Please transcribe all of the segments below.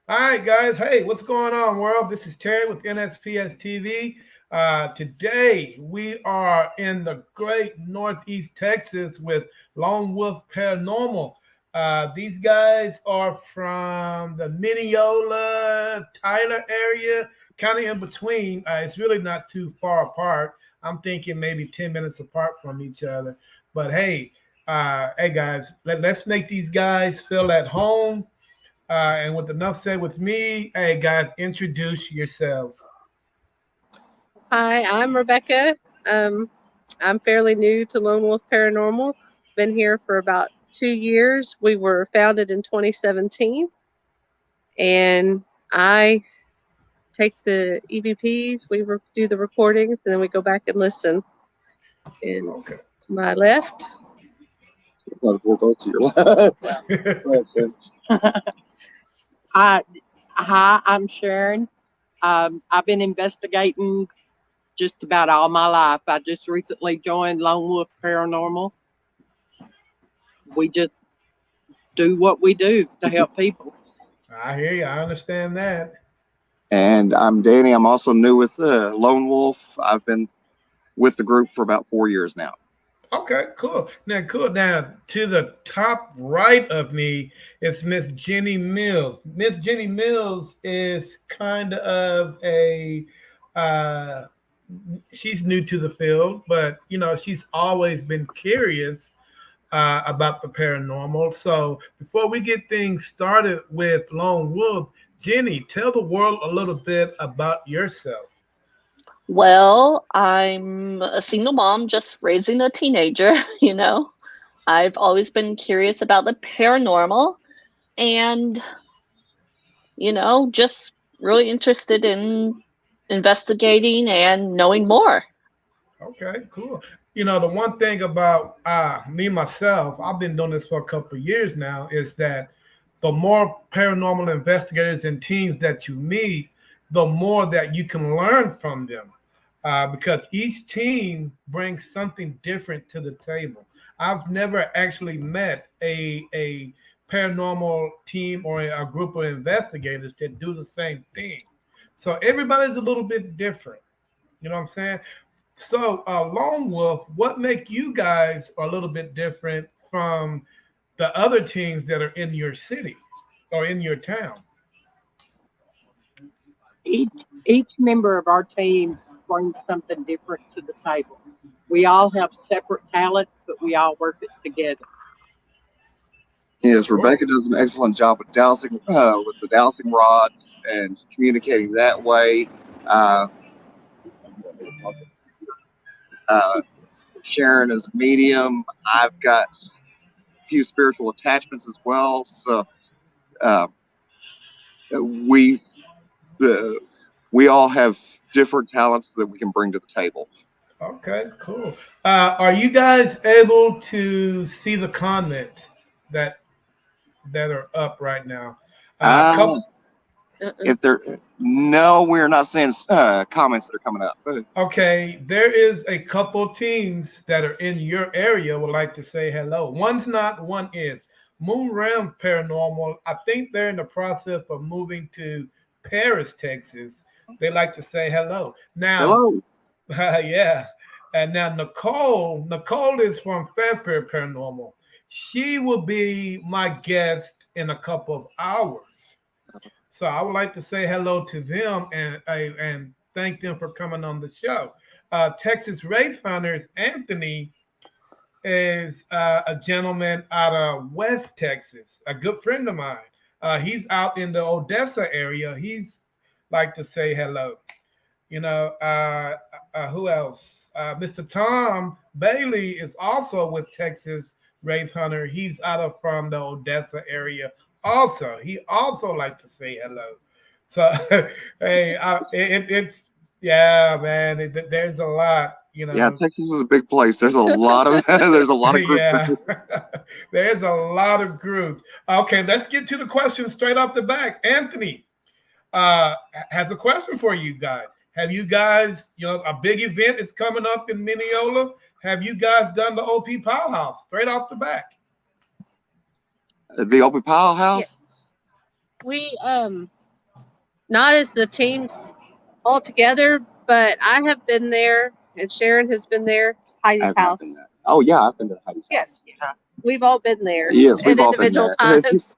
All right, guys. Hey, what's going on, world? This is Terry with NSPS TV. Today, we are in the great Northeast Texas with Lone Wolf Paranormal. These guys are from the Mineola, Tyler area, kind of in between. It's really not too far apart. I'm thinking maybe 10 minutes apart from each other. But hey, guys, let's make these guys feel at home. And with enough said with me, hey guys, introduce yourselves. Hi, I'm Rebecca. I'm fairly new to Lone Wolf Paranormal. Been here for about 2 years. We were founded in 2017, and I take the EVPs. Do the recordings, and then we go back and listen. And Okay. to my left, We'll go to your left. Hi, I'm Sharon. I've been investigating just about all my life. I just recently joined Lone Wolf Paranormal. We just do what we do to help people. I hear you. I understand that. And I'm Danny. I'm also new with Lone Wolf. I've been with the group for about 4 years now. Okay, cool. Now, to the top right of me is Miss Jenny Mills. Miss Jenny Mills is kind of uh, she's new to the field, but she's always been curious about the paranormal. So before we get things started with Lone Wolf, Jenny, tell the world a little bit about yourself. Well, I'm a single mom just raising a teenager, you know. I've always been curious about the paranormal and, just really interested in investigating and knowing more. Okay, cool. The one thing about me myself, I've been doing this for a couple of years now, is that the more paranormal investigators and teams that you meet, the more that you can learn from them, because each team brings something different to the table. I've never actually met a paranormal team or a group of investigators that do the same thing. So everybody's a little bit different. You know what I'm saying? So, Lone Wolf, what make you guys a little bit different from the other teams that are in your city or in your town? Each member of our team brings something different to the table. We all have separate talents, but we all work it together. Yes, Rebecca does an excellent job with dowsing, with the dowsing rod and communicating that way. Uh, uh, Sharon is a medium. I've got a few spiritual attachments as well. So uh, we uh, we all have different talents that we can bring to the table. Okay, cool. Are you guys able to see the comments that that are up right now? Uh, Couple. Uh-uh. if there, no, we're not seeing comments that are coming up. Okay, there is a couple teams that are in your area would like to say hello. One's not, one is. Moon Realm Paranormal, I think they're in the process of moving to Paris, Texas. They like to say hello. Now, Hello. yeah. And now Nicole is from Fairfield Paranormal. She will be my guest in a couple of hours. So I would like to say hello to them and thank them for coming on the show. Texas Raid Founders Anthony is a gentleman out of West Texas, a good friend of mine. He's out in the Odessa area. He's like to say hello. Who else? Mr. Tom Bailey is also with Texas Raid Hunter. He's out of from the Odessa area. Also, he also like to say hello. So, hey, it's yeah, man. There's a lot, Yeah, Texas is a big place. There's a lot of there's a lot of groups. yeah, there's a lot of groups. Okay, let's get to the question straight off the back. Anthony has a question for you guys. Have you guys, a big event is coming up in Mineola? Have you guys done the OP Powerhouse straight off the back? The Opie Pile yeah, House. we not as the teams all together, but I have been there, and Sharon has been there. Heidi's I've not house. been there. Oh yeah, I've been to Heidi's Yes, house. we've all been there. Yes, we've at all been individual there. times.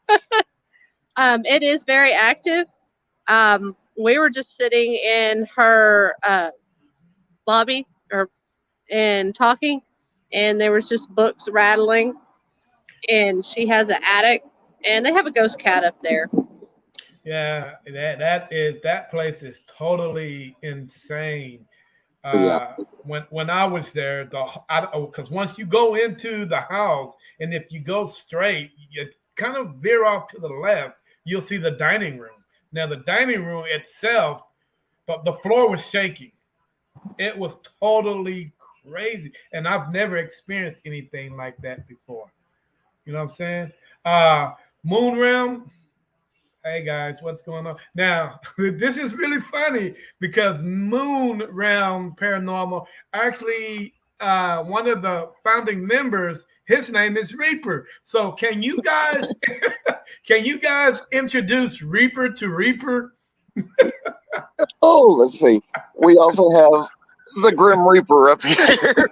It is very active. We were just sitting in her lobby and talking, and there was just books rattling, and she has an attic, and they have a ghost cat up there. Yeah, that place is totally insane. Yeah. When I was there, because once you go into the house, and if you go straight, you kind of veer off to the left, you'll see the dining room. Now, the dining room itself, the floor was shaking. It was totally crazy, and I've never experienced anything like that before. You know what I'm saying? Moon realm. Hey guys, what's going on? Now, this is really funny because Moon Realm Paranormal actually one of the founding members, his name is Reaper. So can you guys introduce Reaper to Reaper? Oh, let's see. We also have the Grim Reaper up here.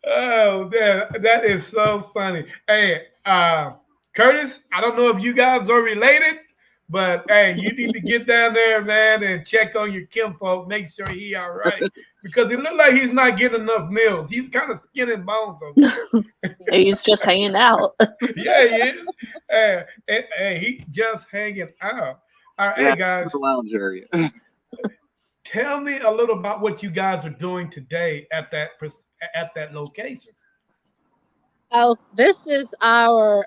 Oh, that is so funny. Hey, Curtis, I don't know if you guys are related, but hey, you need to get down there, man, and check on your kinfolk. Make sure he all right, because it looks like he's not getting enough meals. He's kind of skin and bones over there. He's just hanging out. Yeah, he is. Hey, he just hanging out. All right, Yeah, hey guys, the lounge area. tell me a little about what you guys are doing today at that location. Oh, this is our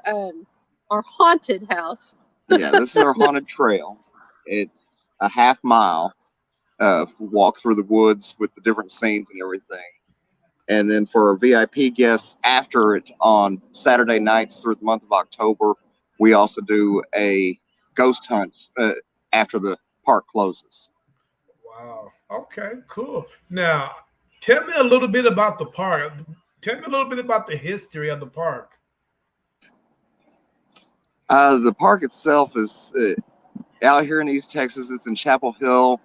haunted house. Yeah, this is our haunted trail. It's a half mile walk through the woods with the different scenes and everything. And then for our VIP guests after it on Saturday nights through the month of October, we also do a ghost hunt after the park closes. Wow. Okay, cool. Now, tell me a little bit about the park. Tell me a little bit about the history of the park. The park itself is out here in East Texas. It's in Chapel Hill.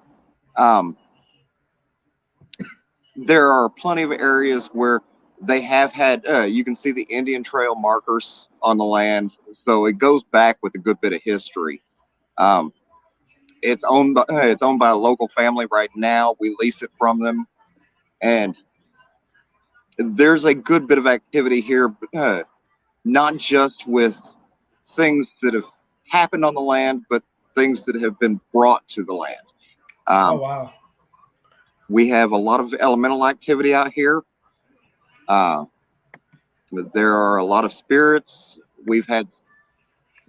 There are plenty of areas where they have had, you can see the Indian Trail markers on the land. So it goes back with a good bit of history. It's owned by a local family right now. We lease it from them. And there's a good bit of activity here, not just with things that have happened on the land, but things that have been brought to the land. Oh wow. We have a lot of elemental activity out here. There are a lot of spirits. We've had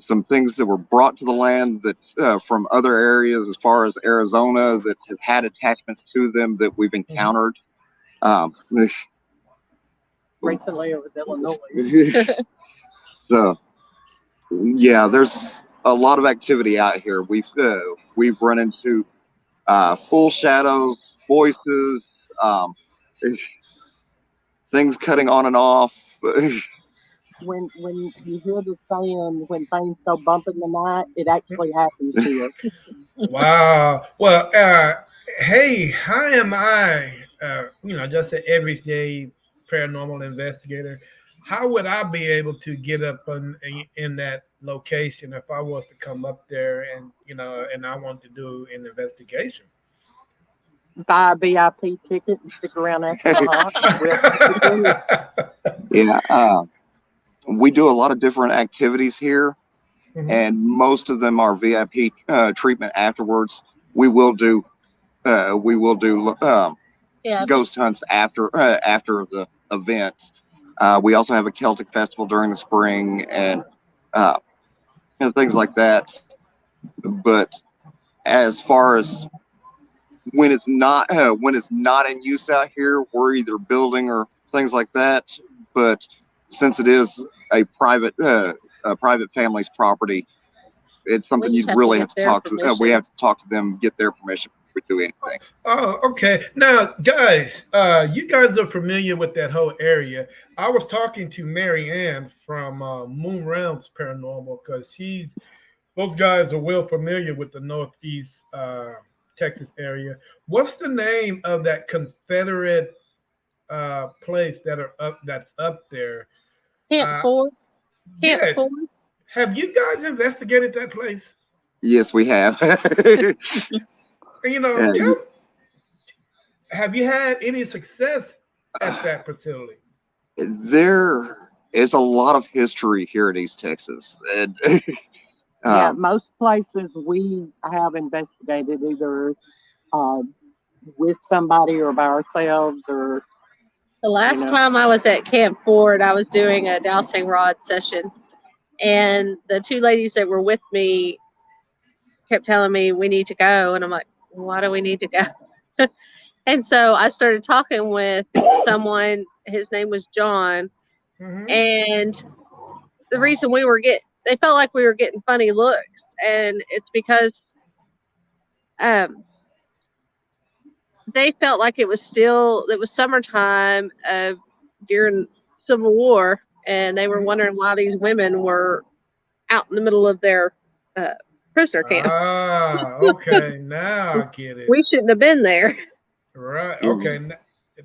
some things that were brought to the land that from other areas, as far as Arizona, that have had attachments to them that we've encountered. Recently, it was Illinois. So, yeah, there's a lot of activity out here. We've run into full shadows, voices, things cutting on and off. When you hear the saying, when things go bump in the night, it actually happens here. Wow. Well, hey, how am I? Just an everyday paranormal investigator. How would I be able to get up in that location if I was to come up there and I want to do an investigation? Buy a VIP ticket and stick around after the hunt. Yeah. We do a lot of different activities here, and most of them are VIP treatment afterwards. We will do ghost hunts after the event. We also have a Celtic festival during the spring and things like that. But as far as when it's not in use out here, we're either building or things like that. But since it is a private family's property, it's something you'd really have to talk to. We have to talk to them, get their permission before we do anything. Oh, okay. Now, guys, you guys are familiar with that whole area. I was talking to Mary Ann from Moon Realms Paranormal because she's those guys are well familiar with the Northeast Texas area. What's the name of that Confederate place that's up there? Camp Uh, 4. Camp yes. 4. Have you guys investigated that place? Yes, we have. You know, Uh, have you had any success at that facility? there is a lot of history here in East Texas, and Yeah, um, most places we have investigated either uh, with somebody or by ourselves, or The you last know, time I was at Camp Ford, I was doing a dowsing rod session, and the two ladies that were with me kept telling me we need to go, and I'm like, why do we need to go? And so I started talking with someone. His name was John, Hmm. and the reason they felt like we were getting funny looks, and it's because um, they felt like it was summertime during Civil War, and they were wondering why these women were out in the middle of their uh, prisoner camp. Ah, okay. Now I get it. We shouldn't have been there, Right. Okay.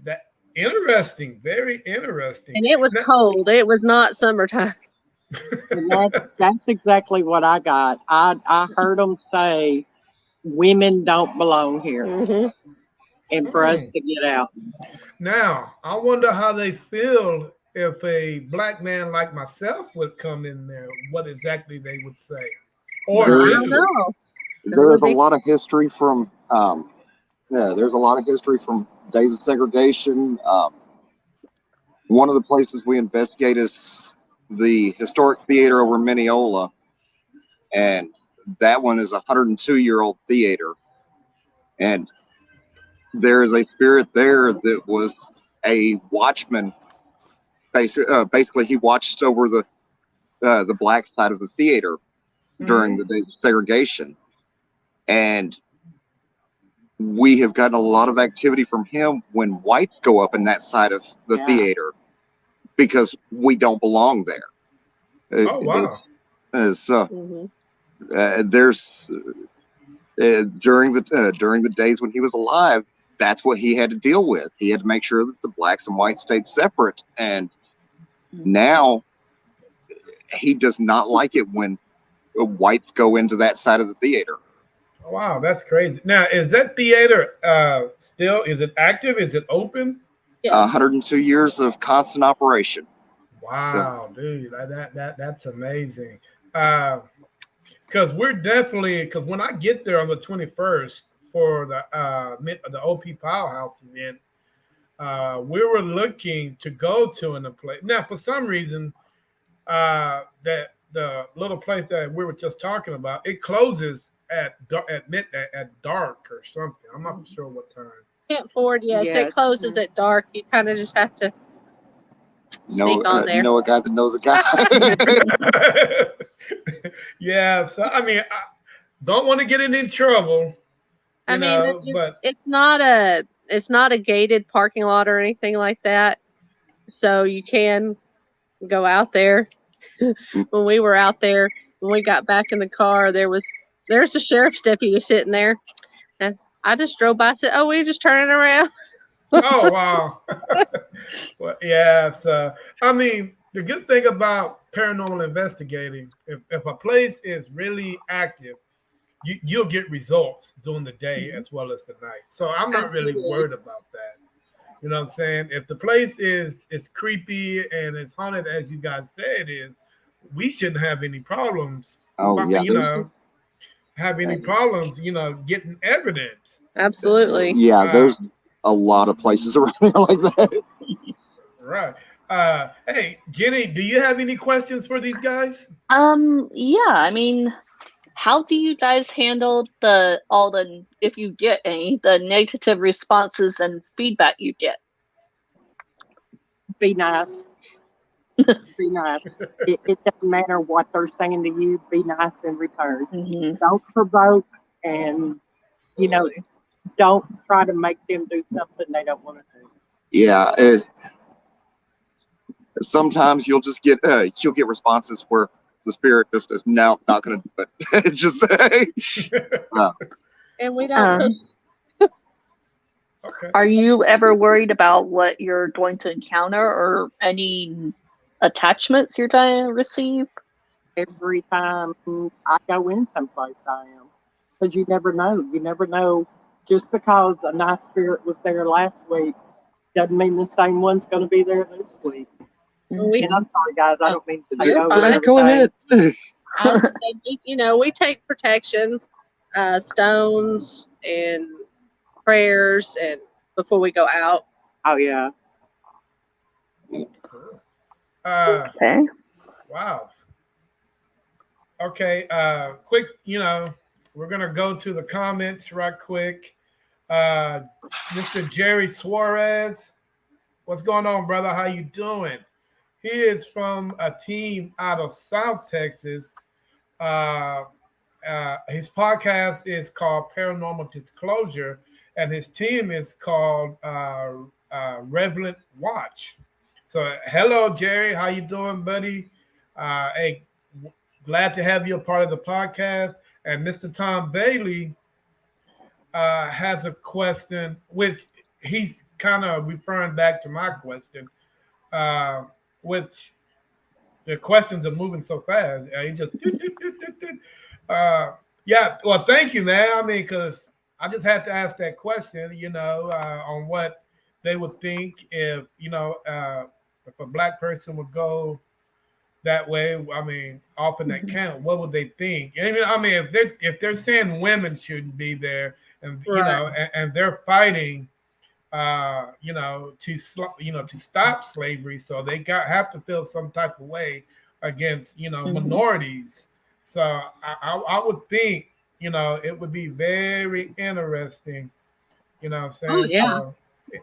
That interesting. Very interesting. and it was Now, cold. It was not summertime. and that's exactly what I got. I heard them say women don't belong here, Hmm. and for us mm. to get out. Now, I wonder how they feel if a black man like myself would come in there. What exactly they would say or I there don't do. know. That there is would a be lot of history from yeah, there's a lot of history from days of segregation. One of the places we investigate is the historic theater over Mineola, and that one is a 102-year-old theater, and there is a spirit there that was a watchman. Basically, he watched over the black side of the theater during Hmm. the days of segregation, and we have gotten a lot of activity from him when whites go up in that side of the Yeah, theater because we don't belong there. Oh wow. So hmm there's during the days when he was alive, that's what he had to deal with. He had to make sure that the blacks and whites stayed separate, and now he does not like it when whites go into that side of the theater. Wow, that's crazy. Now, is that theater still is it active? Is it open? yes. 102 years of constant operation. So, Wow, dude, that's amazing. Uh, because we're definitely because when I get there on the 21st for the OP Powerhouse event, we were looking to go to in a place. Now, for some reason, that the little place that we were just talking about, it closes at midnight at dark or something. I'm not sure what time. Camp Ford, yes, it yes. closes at dark. You kind of just have to sneak on there. know a guy that knows a guy. Yeah, so I mean, I don't want to get in trouble, I mean, but it's not a gated parking lot or anything like that, so you can go out there. When we were out there, when we got back in the car, there's the sheriff's deputy sitting there, and I just drove by. To oh, we just turning around. oh wow. Well, yeah, so I mean, the good thing about paranormal investigating, if a place is really active, you'll get results during the day as well as the night. So I'm not really Absolutely. worried about that. You know what I'm saying? If the place is creepy and it's haunted as you guys say it is, we shouldn't have any problems. Oh yeah, You know, have any problems? Getting evidence. Absolutely. yeah. Uh, There's a lot of places around there like that. right. Hey, Jenny, do you have any questions for these guys? Yeah, I mean, how do you guys handle if you get any, the negative responses and feedback you get? Be nice. Be nice. It doesn't matter what they're saying to you. Be nice in return. Hmm. Don't provoke, and you know, don't try to make them do something they don't want to do. Yeah, sometimes you'll get responses where the spirit just says, no, not going to do it. Just say. And we don't push. Okay. Are you ever worried about what you're going to encounter or any attachments you're going to receive? Every time I go in someplace, I am. Because you never know. You never know. Just because a nice spirit was there last week doesn't mean the same one's going to be there this week. We, And I'm sorry, guys. I don't mean to take You're over fine. Go everything. ahead. I said, we take protections, stones and prayers, and before we go out. Oh, yeah. Cool. Okay. Wow. Okay. Quick. We're gonna go to the comments right quick. Mr. Jerry Suarez, what's going on, brother? How you doing? He is from a team out of South Texas. His podcast is called Paranormal Disclosure, and his team is called Relevant Watch. So, hello, Jerry. How you doing, buddy? Hey, glad to have you a part of the podcast. And Mr. Tom Bailey has a question, which he's kind of referring back to my question, which the questions are moving so fast. He just, yeah. Well, thank you, man. I mean, because I just had to ask that question, on what they would think if, if a black person would go that way. I mean, off in that camp, what would they think? And, I mean, if they're saying women shouldn't be there, and and they're fighting, to stop slavery, so they have to feel some type of way against, minorities. So I would think, it would be very interesting. You know what I'm saying? Oh, yeah.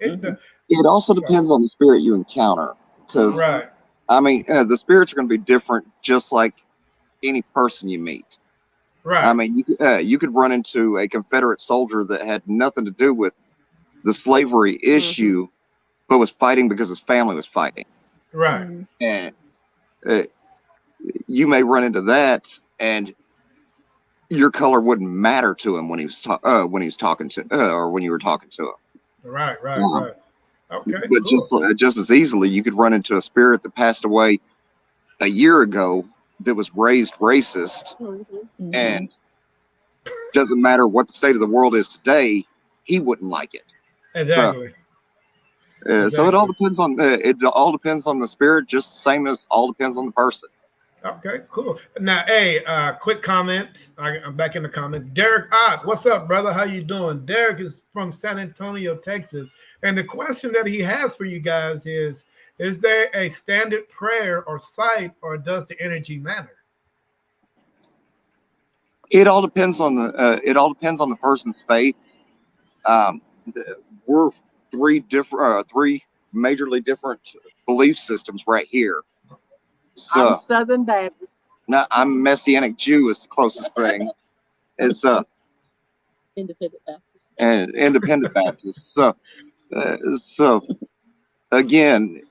So It also depends on the spirit you encounter, because right. I mean, the spirits are going to be different, just like any person you meet. Right. I mean, you could run into a Confederate soldier that had nothing to do with the slavery issue, but was fighting because his family was fighting. Right. And you may run into that, and your color wouldn't matter to him when he was talking to, or when you were talking to him. Right. Okay. But Cool. just as easily, you could run into a spirit that passed away a year ago that was raised racist, and doesn't matter what the state of the world is today, he wouldn't like it. Exactly. So it all depends on the spirit, just the same as all depends on the person. Okay, cool. Now, hey, quick comment. I'm back in the comments. Derek Ott, what's up, brother? How you doing? Derek is from San Antonio, Texas. And the question that he has for you guys is there a standard prayer or site, or does the energy matter? It all depends on the person's faith. We're three majorly different belief systems right here. So I'm Southern Baptist. now I'm Messianic Jew is the closest thing. It's Independent Baptist. and Independent Baptist. So again,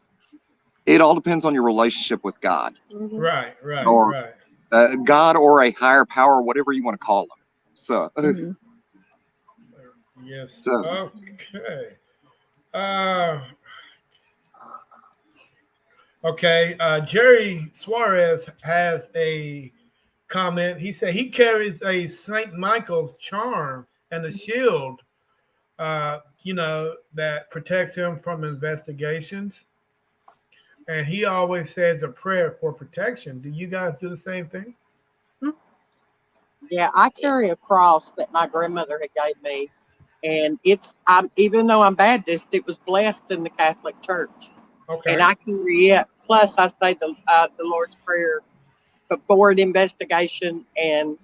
it all depends on your relationship with God. Right. Or God or a higher power, whatever you want to call them. So yes. So- Okay. Jerry Suarez has a comment. He said he carries a St. Michael's charm and a shield, that protects him from investigations. And he always says a prayer for protection. Do you guys do the same thing? Yeah, I carry a cross that my grandmother had gave me, and even though I'm Baptist, it was blessed in the Catholic Church, Okay. and I carry it. Plus, I say the Lord's Prayer before an investigation and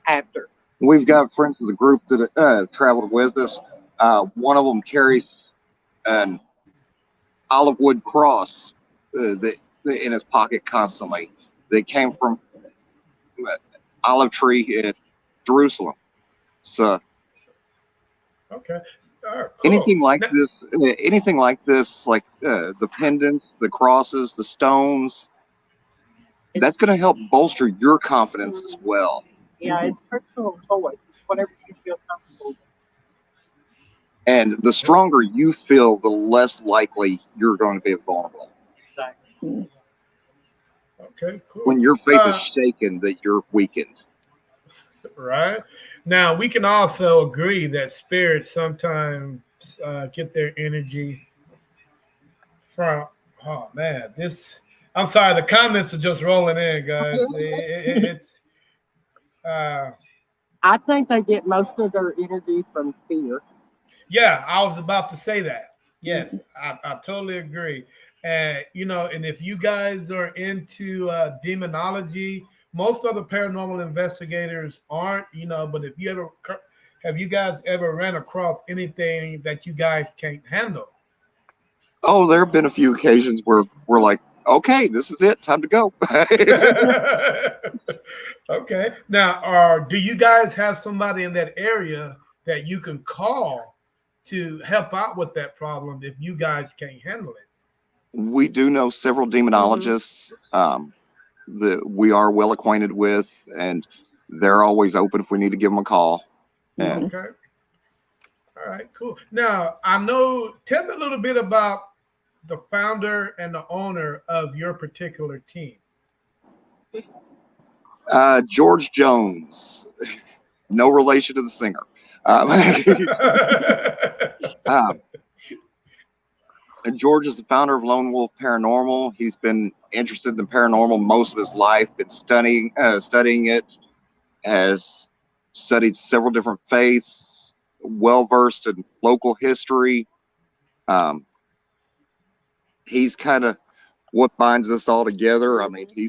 after. we've got friends of the group that traveled with us. One of them carries an olive wood cross that in his pocket constantly. That came from olive tree in Jerusalem. So Okay. All right, cool. anything like this, like the pendants, the crosses, the stones, that's going to help bolster your confidence as well. Yeah, it's personal choice. It's whatever you feel comfortable with. And the stronger you feel, the less likely you're going to be vulnerable. Exactly. Okay, cool. When your faith is shaken, that you're weakened. Right. Now, we can also agree that spirits sometimes get their energy from, oh man, I'm sorry, the comments are just rolling in, guys. It's, uh, I think they get most of their energy from fear. yeah, I was about to say that. Yes, I totally agree. And, and if you guys are into demonology, most of the paranormal investigators aren't, but if you have you guys ever ran across anything that you guys can't handle? Oh, there have been a few occasions where we're like, okay, this is it, time to go. Okay. Now, do you guys have somebody in that area that you can call to help out with that problem if you guys can't handle it? We do know several demonologists that we are well acquainted with, and they're always open if we need to give them a call. And Okay. All right, cool. Now, tell me a little bit about the founder and the owner of your particular team. George Jones, no relation to the singer. And George is the founder of Lone Wolf Paranormal. He's been interested in paranormal most of his life, been studying it, has studied several different faiths, well versed in local history. He's kind of what binds us all together. I mean, he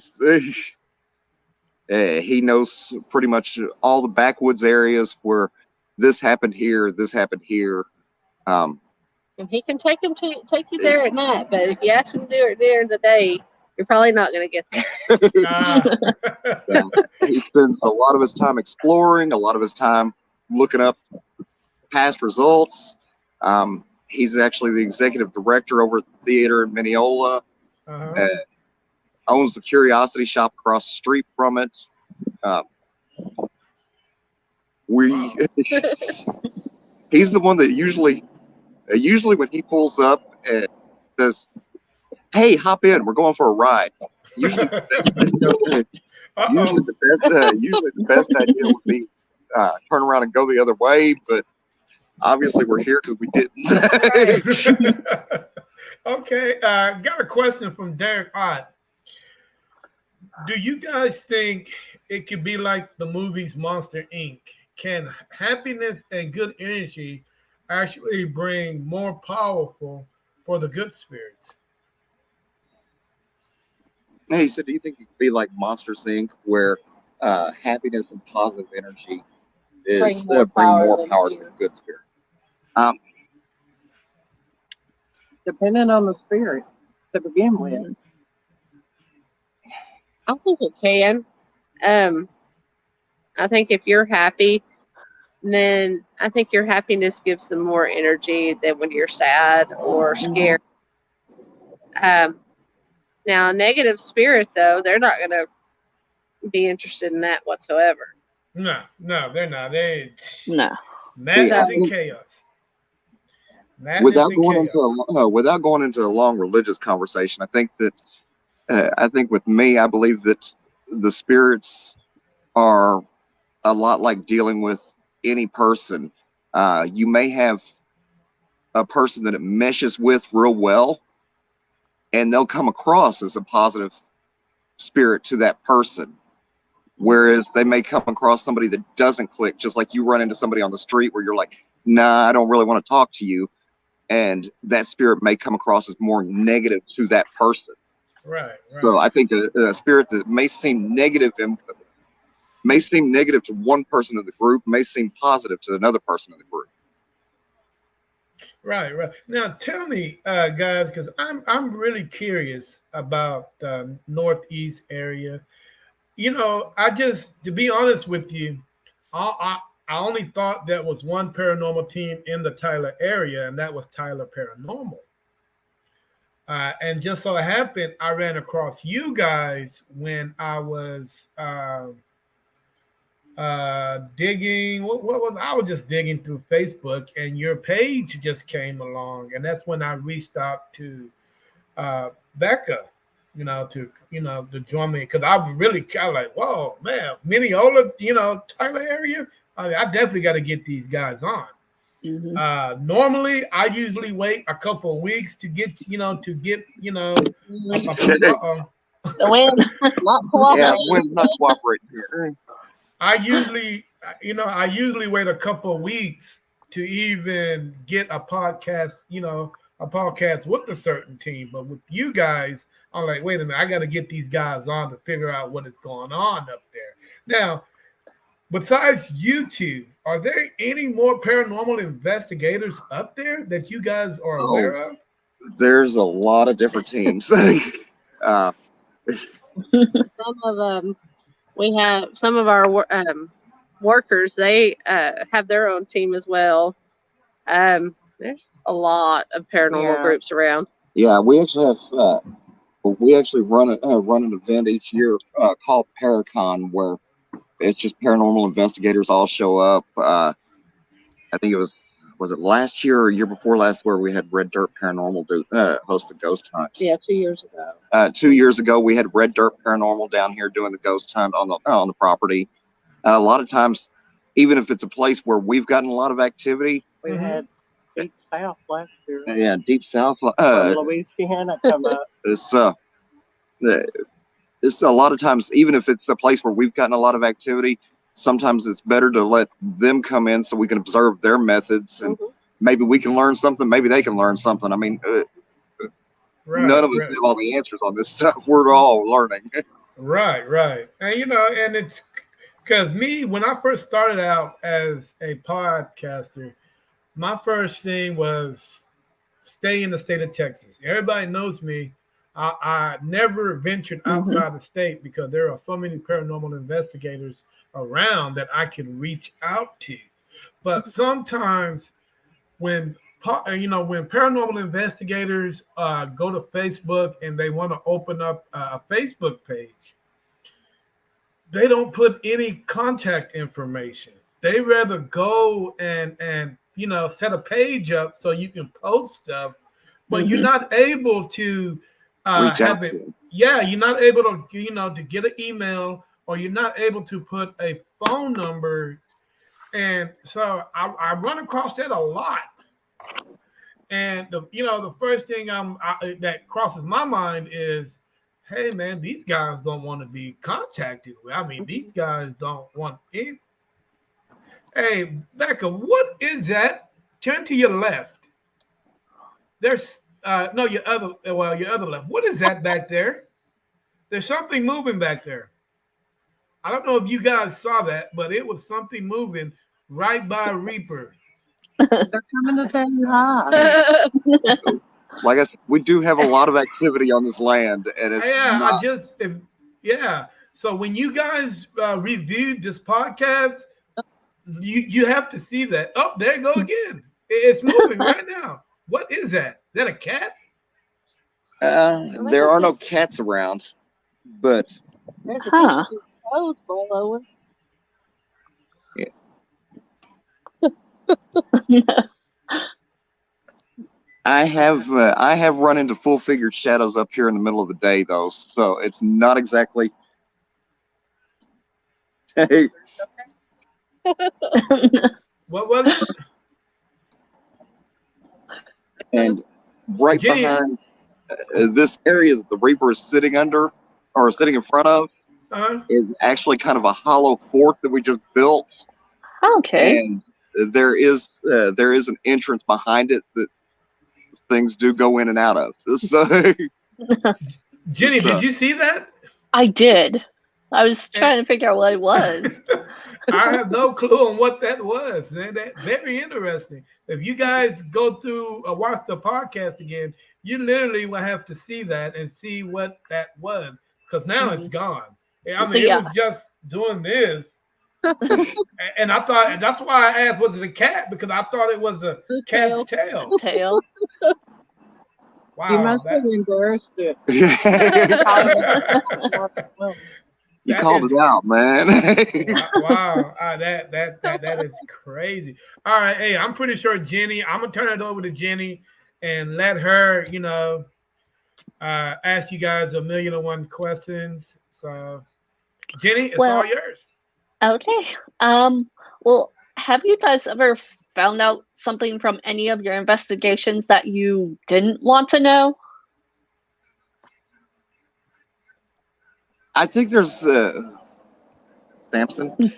knows pretty much all the backwoods areas where this happened here, this happened here. And he can take you there at night, but if you ask him to do it during the day, you're probably not going to get there. Yeah, he spends a lot of his time exploring, a lot of his time looking up past results. He's actually the executive director over at the theater in Mineola. Owns the Curiosity Shop across the street from it. He's the one that usually when he pulls up and says, "Hey, hop in, we're going for a ride." Usually the best idea would be turn around and go the other way, but obviously we're here because we didn't. Okay, got a question from Derek Ott. Do you guys think it could be like the movies Monster Inc.? Can happiness and good energy actually bring more powerful for the good spirits? He said, "Do you think it could be like Monsters Inc., where happiness and positive energy is bring more power to the good spirit?" Depending on the spirit to begin with. I think it can. I think if you're happy, then I think your happiness gives them more energy than when you're sad or scared. Now, a negative spirit, though, they're not going to be interested in that whatsoever. No, they're not. No. Madness and chaos. Without going into a long religious conversation, I think with me, I believe that the spirits are a lot like dealing with any person. You may have a person that it meshes with real well, and they'll come across as a positive spirit to that person. Whereas they may come across somebody that doesn't click, just like you run into somebody on the street where you're like, "Nah, I don't really want to talk to you." And that spirit may come across as more negative to that person. Right. So I think a spirit that may seem negative to one person in the group may seem positive to another person in the group. Right. Now, tell me, guys, because I'm really curious about the Northeast area. To be honest with you, I only thought there was one paranormal team in the Tyler area, and that was Tyler Paranormal. And just so it happened, I ran across you guys when I was digging. What was I was just digging through Facebook, and your page just came along, and that's when I reached out to Becca, to join me because I was really kind of like, whoa, man, Mineola, Tyler area. I definitely got to get these guys on. Normally, I usually wait a couple of weeks to get, The wind not Yeah, cooperating. wind's not cooperating here. I usually wait a couple of weeks to even get a podcast, with a certain team. But with you guys, I'm like, wait a minute, I got to get these guys on to figure out what is going on up there. Now, besides you two, are there any more paranormal investigators up there that you guys are aware of? There's a lot of different teams. Some of we have some of our workers. They have their own team as well. There's a lot of paranormal groups around. Yeah, we actually have. We actually run an event each year called Paracon, where it's just paranormal investigators all show up. I think it was it last year or year before last where we had Red Dirt Paranormal host the ghost hunts. Yeah, 2 years ago. 2 years ago, we had Red Dirt Paranormal down here doing the ghost hunt on the property. A lot of times, even if it's a place where we've gotten a lot of activity, We had Deep South last year. yeah, Deep South, From Louisiana come up. It's a lot of times, even if it's a place where we've gotten a lot of activity, sometimes it's better to let them come in so we can observe their methods and maybe we can learn something, maybe they can learn something. I mean, none of us have all the answers on this stuff. We're all learning. Right. And it's because when I first started out as a podcaster, my first thing was stay in the state of Texas. Everybody knows me. I never ventured outside the state because there are so many paranormal investigators around that I can reach out to. But sometimes when paranormal investigators go to Facebook and they want to open up a Facebook page, they don't put any contact information. They rather go and set a page up so you can post stuff, but you're not able to have it. Yeah, you're not able to to get an email, or you're not able to put a phone number. And so I run across that a lot. And the first thing that crosses my mind is, hey man, these guys don't want to be contacted. I mean, these guys don't want it. Hey, Becca, what is that? Turn to your left. There's your other left. What is that back there? There's something moving back there. I don't know if you guys saw that, but it was something moving right by Reaper. They're coming to tell you hi. Like I said, we do have a lot of activity on this land, and it's So when you guys reviewed this podcast, you have to see that. Oh, there you go again. It's moving right now. What is that? Is that a cat? There are no cats around, but There's a clothes below us. I have run into full-figured shadows up here in the middle of the day, though, so it's not exactly. Hey, What was it? and right Jenny. behind this area that the Reaper is sitting under or sitting in front of is actually kind of a hollow fort that we just built. Okay. And there is an entrance behind it that things do go in and out of. So, Jenny, did you see that? I did. I was trying to figure out what it was. I have no clue on what that was. Man, that very interesting. If you guys go through watch the podcast again, you literally will have to see that and see what that was, because now it's gone. I mean, it was just doing this. And I thought, that's why I asked, was it a cat? Because I thought it was a cat's tail. You Wow, must have embarrassed it. you that called is it out, man. wow. That is crazy. All right, hey, I'm pretty sure Jenny. I'm gonna turn it over to Jenny and let her, ask you guys a million and one questions. So, Jenny, it's all Well, yours. okay. Well, have you guys ever found out something from any of your investigations that you didn't want to know? I think there's Samson.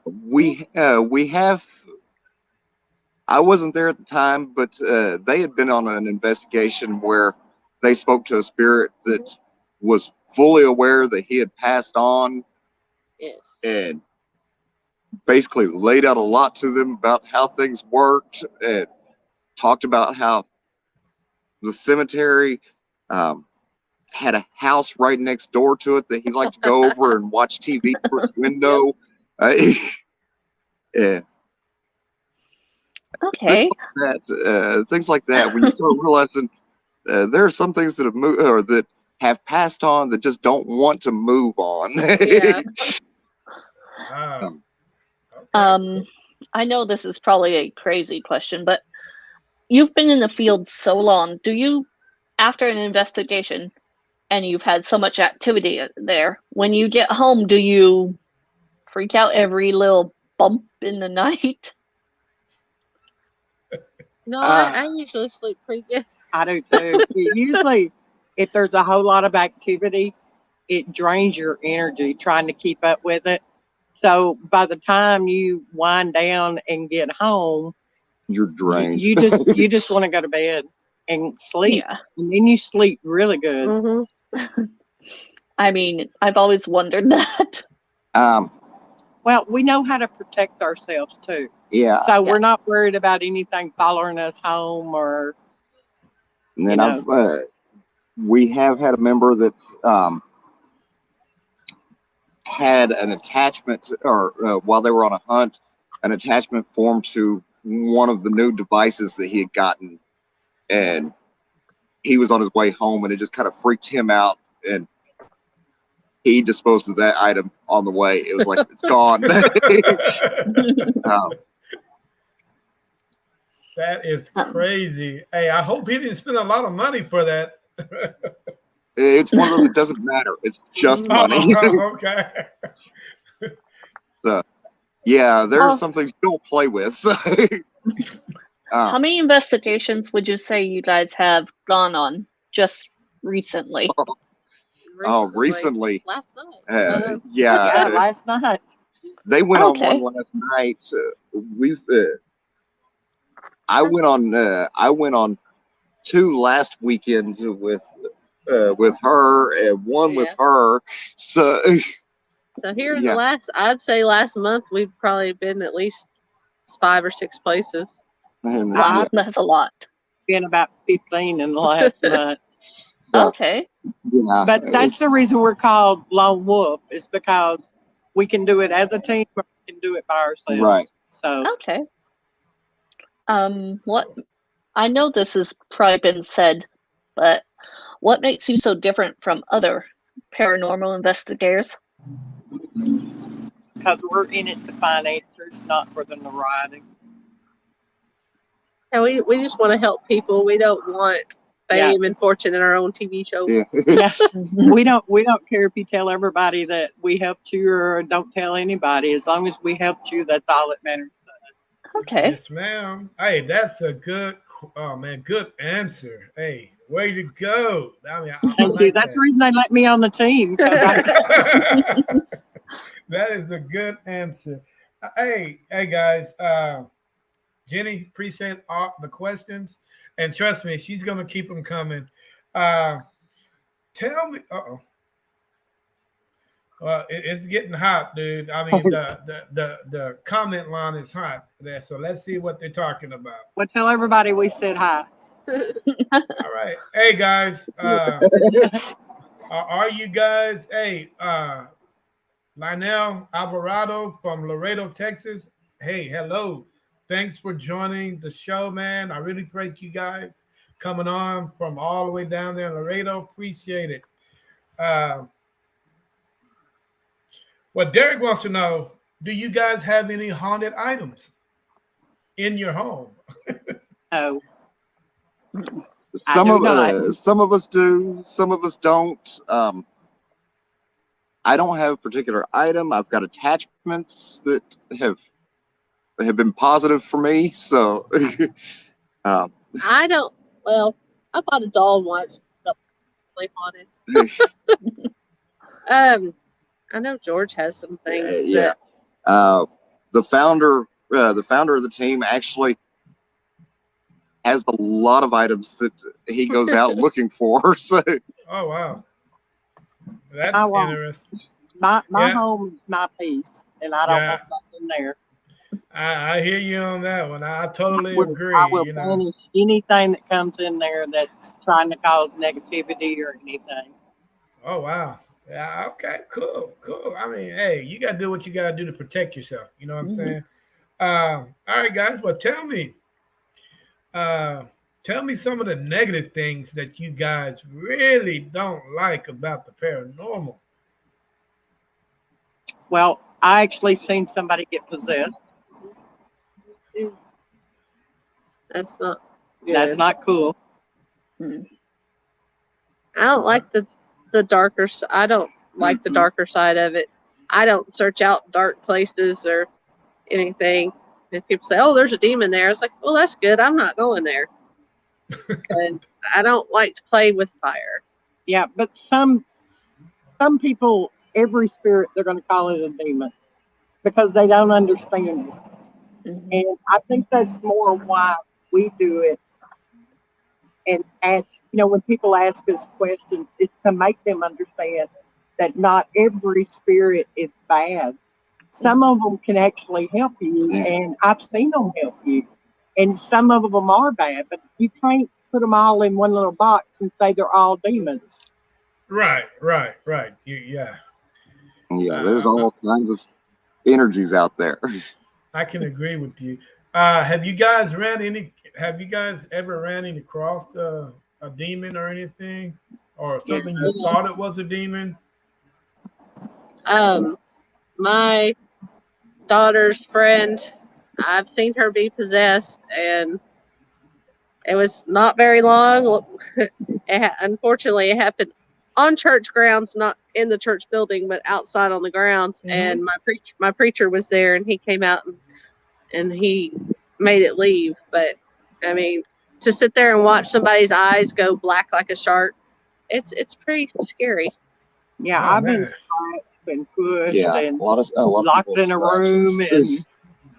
We have. I wasn't there at the time, but they had been on an investigation where they spoke to a spirit that was fully aware that he had passed on Yes. and basically laid out a lot to them about how things worked and talked about how the cemetery had a house right next door to it that he liked to go over and watch TV through his window. Yeah. Okay. Things like that. When you start realizing there are some things that have moved or that have passed on that just don't want to move on. Yeah. Wow. Okay. I know this is probably a crazy question, but you've been in the field so long. Do you, after an investigation, and you've had so much activity there, when you get home, do you freak out every little bump in the night? No, Uh, I usually sleep pretty good. I do too. Usually, if there's a whole lot of activity, it drains your energy trying to keep up with it. So by the time you wind down and get home, You're drained. you just want to go to bed and sleep, Yeah. and then you sleep really good. Mm-hmm. I mean, I've always wondered that. Well, we know how to protect ourselves too, Yeah. so Yeah. we're not worried about anything following us home or. And then You know. we have had a member that had an attachment, or while they were on a hunt, an attachment formed to one of the new devices that he had gotten, and he was on his way home, and it just kind of freaked him out, and he disposed of that item on the way. It was like it's gone. um, That is crazy. Hey, I hope he didn't spend a lot of money for that. it's one of those that doesn't matter. It's just money. Oh, okay. So, yeah, there are Oh. some things you don't play with. So, How many investigations would you say you guys have gone on just recently? recently, Last night. Yeah, last night. they went on Okay. one last night. I went on two last weekends with her and one with Yeah. her. So So here in Yeah. I'd say last month we've probably been at least 5 or 6 places. and, Wow. That's a lot. Been about 15 in the last month. Yeah. Okay. yeah, But that's the reason we're called Lone Wolf, is because we can do it as a team or we can do it by ourselves. Right. So Okay. What I know this has probably been said, but what makes you so different from other paranormal investigators? because we're in it to find answers, not for the notoriety. And we just want to help people. We don't want fame and fortune in our own TV show. yeah. Yeah. We don't care if you tell everybody that we helped you or don't tell anybody. As long as we helped you, that's all that matters. Okay. Yes, ma'am. Hey, that's a good, oh man, good answer. Hey, way to go. I mean, I Thank you. like That's the reason they let me on the team. 'Cause that. That is a good answer. Hey, guys. Jenny, appreciate all the questions, and trust me, she's gonna keep them coming. Tell me. Well, it's getting hot, dude. I mean, the comment line is hot there. So let's see what they're talking about. well, tell everybody we said hi. All right, hey guys, are you guys? Hey, Lionel Alvarado from Laredo, Texas. Hey, hello. thanks for joining the show, man. I really appreciate you guys coming on from all the way down there in Laredo. Appreciate it. Uh, what Derek wants to know: do you guys have any haunted items in your home? No, I do not. Some of us do, some of us don't. I don't have a particular item. I've got attachments that have been positive for me. So, um, I don't. Well, I bought a doll once. Felt really haunted. I know George has some things yeah. that. The founder of the team actually has a lot of items that he goes out looking for. So, Oh wow, that's I won't. interesting. My Yeah. home is my peace, and I don't want nothing there. I hear you on that one. I totally I agree. will banish anything that comes in there that's trying to cause negativity or anything. Oh wow. Yeah. Okay. Cool. Cool. I mean, hey, you gotta do what you gotta do to protect yourself. You know what I'm saying? All right, guys. Well, uh, tell me some of the negative things that you guys really don't like about the paranormal. Well, I actually seen somebody get possessed. That's not good. That's not cool. I don't like the darker. I don't like the darker side of it. I don't search out dark places or anything. And people say, "Oh, there's a demon there." It's like, well, that's good. I'm not going there. And I don't like to play with fire. Yeah, but some people, every spirit, they're going to call it a demon because they don't understand it. And I think that's more why we do it. And ask, when people ask us questions, it's to make them understand that not every spirit is bad. Some of them can actually help you, and I've seen them help you. And some of them are bad, but you can't put them all in one little box and say they're all demons. Right. Yeah. there's all kinds of energies out there. I can agree with you. Have you guys ever ran across a demon or anything, or something you thought it was a demon? My daughter's friend, I've seen her be possessed, and it was not very long. Unfortunately, it happened on church grounds, not in the church building, but outside on the grounds. And my preacher was there, and he came out and he made it leave. But I mean, to sit there and watch somebody's eyes go black like a shark, it's pretty scary. Yeah, Oh, I've man. been pushed and a lot of locked in a room, and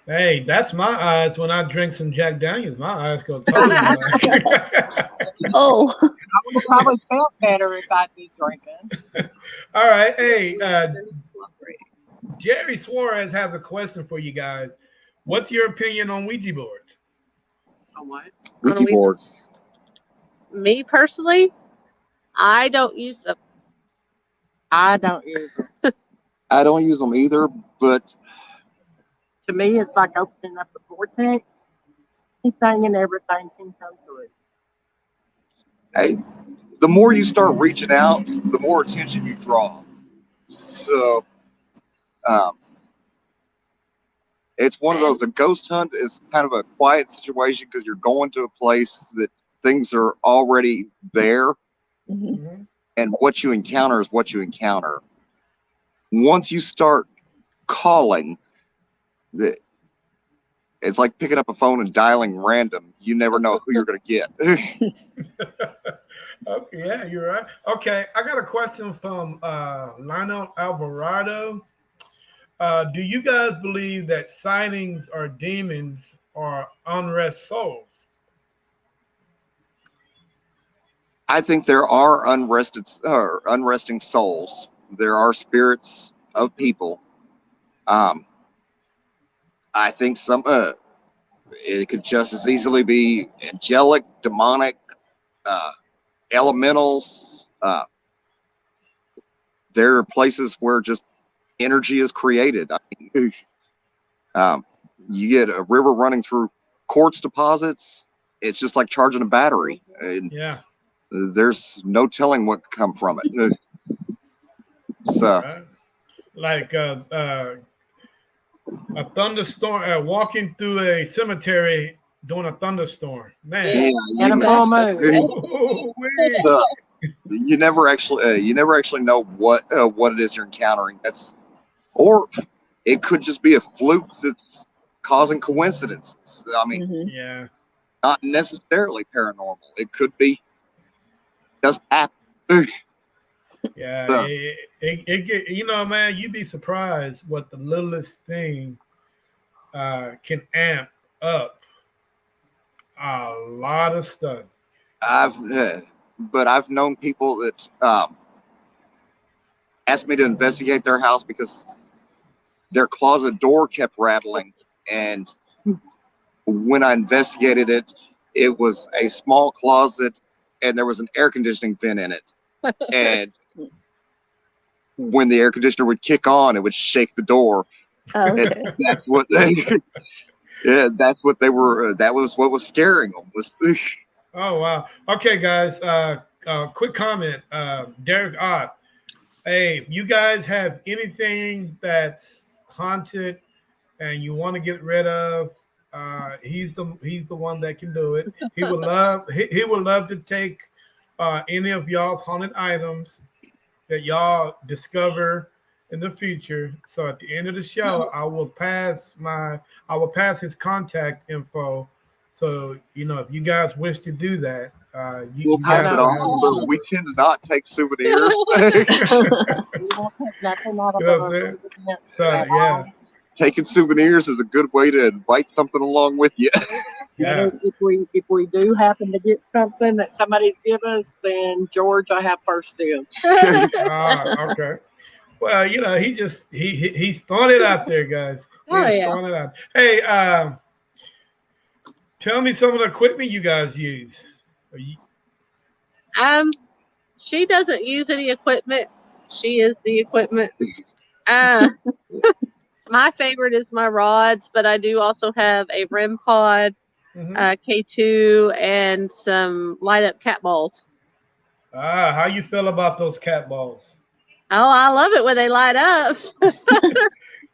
Hey, that's my eyes when I drink some Jack Daniels. My eyes go totally black. Oh, I would have probably felt better if I'd been drinking. All right. Hey, Jerry Suarez has a question for you guys. What's your opinion on Ouija boards? On what? Ouija boards. Me personally, I don't use them. I don't use them. I don't use them either, but To me, it's like opening up a vortex. Anything and everything can come through. hey, the more you start reaching out, the more attention you draw. So, it's one of those. The ghost hunt is kind of a quiet situation because you're going to a place that things are already there, and what you encounter is what you encounter. Once you start calling, it's like picking up a phone and dialing random. You never know who you're going to get. Okay, yeah, you're right. Okay, I got a question from Lionel Alvarado. Do you guys believe that sightings or demons are unrest souls? I think there are unresting souls. There are spirits of people. I think some it could just as easily be angelic, demonic, elementals. There are places where just energy is created. I mean, you get a river running through quartz deposits. It's just like charging a battery. And Yeah. there's no telling what could come from it. So Right. Like a thunderstorm, walking through a cemetery during a thunderstorm. Man. yeah, And a full moon. Ooh-wee. so you never actually know what it is you're encountering. Or it could just be a fluke that's causing coincidences. I mean, Mhm. Yeah. not necessarily paranormal. It could be just happen. Yeah. So, It get, man, you'd be surprised what the littlest thing can amp up a lot of stuff. but I've known people that asked me to investigate their house because their closet door kept rattling, and when I investigated it, it was a small closet, and there was an air conditioning vent in it, and when the air conditioner would kick on, it would shake the door. Oh, And okay. that's what that's what they were. That was what was scaring them. Was Oh wow. Okay, guys. Quick comment. Derek Ott. Hey, you guys have anything that's haunted and you want to get rid of? He's the one that can do it. He would love to take any of y'all's haunted items that y'all discover in the future. So at the end of the show, I will pass his contact info. So if you guys wish to do that, we'll you pass guys it will on, but we tend to not take souvenirs. We don't take nothing out of You know what I'm our saying? event So at yeah, all. Taking souvenirs is a good way to invite something along with you. yeah. If we do happen to get something that somebody's given us, then George, I have first dibs. Okay. Well, he's throwing it out there, guys. Oh, He's yeah. throwing it out. Hey, tell me some of the equipment you guys use. She doesn't use any equipment. She is the equipment. Uh, my favorite is my rods, but I do also have a REM pod, Mhm. K2, and some light up cat balls. How you feel about those cat balls? Oh, I love it when they light up.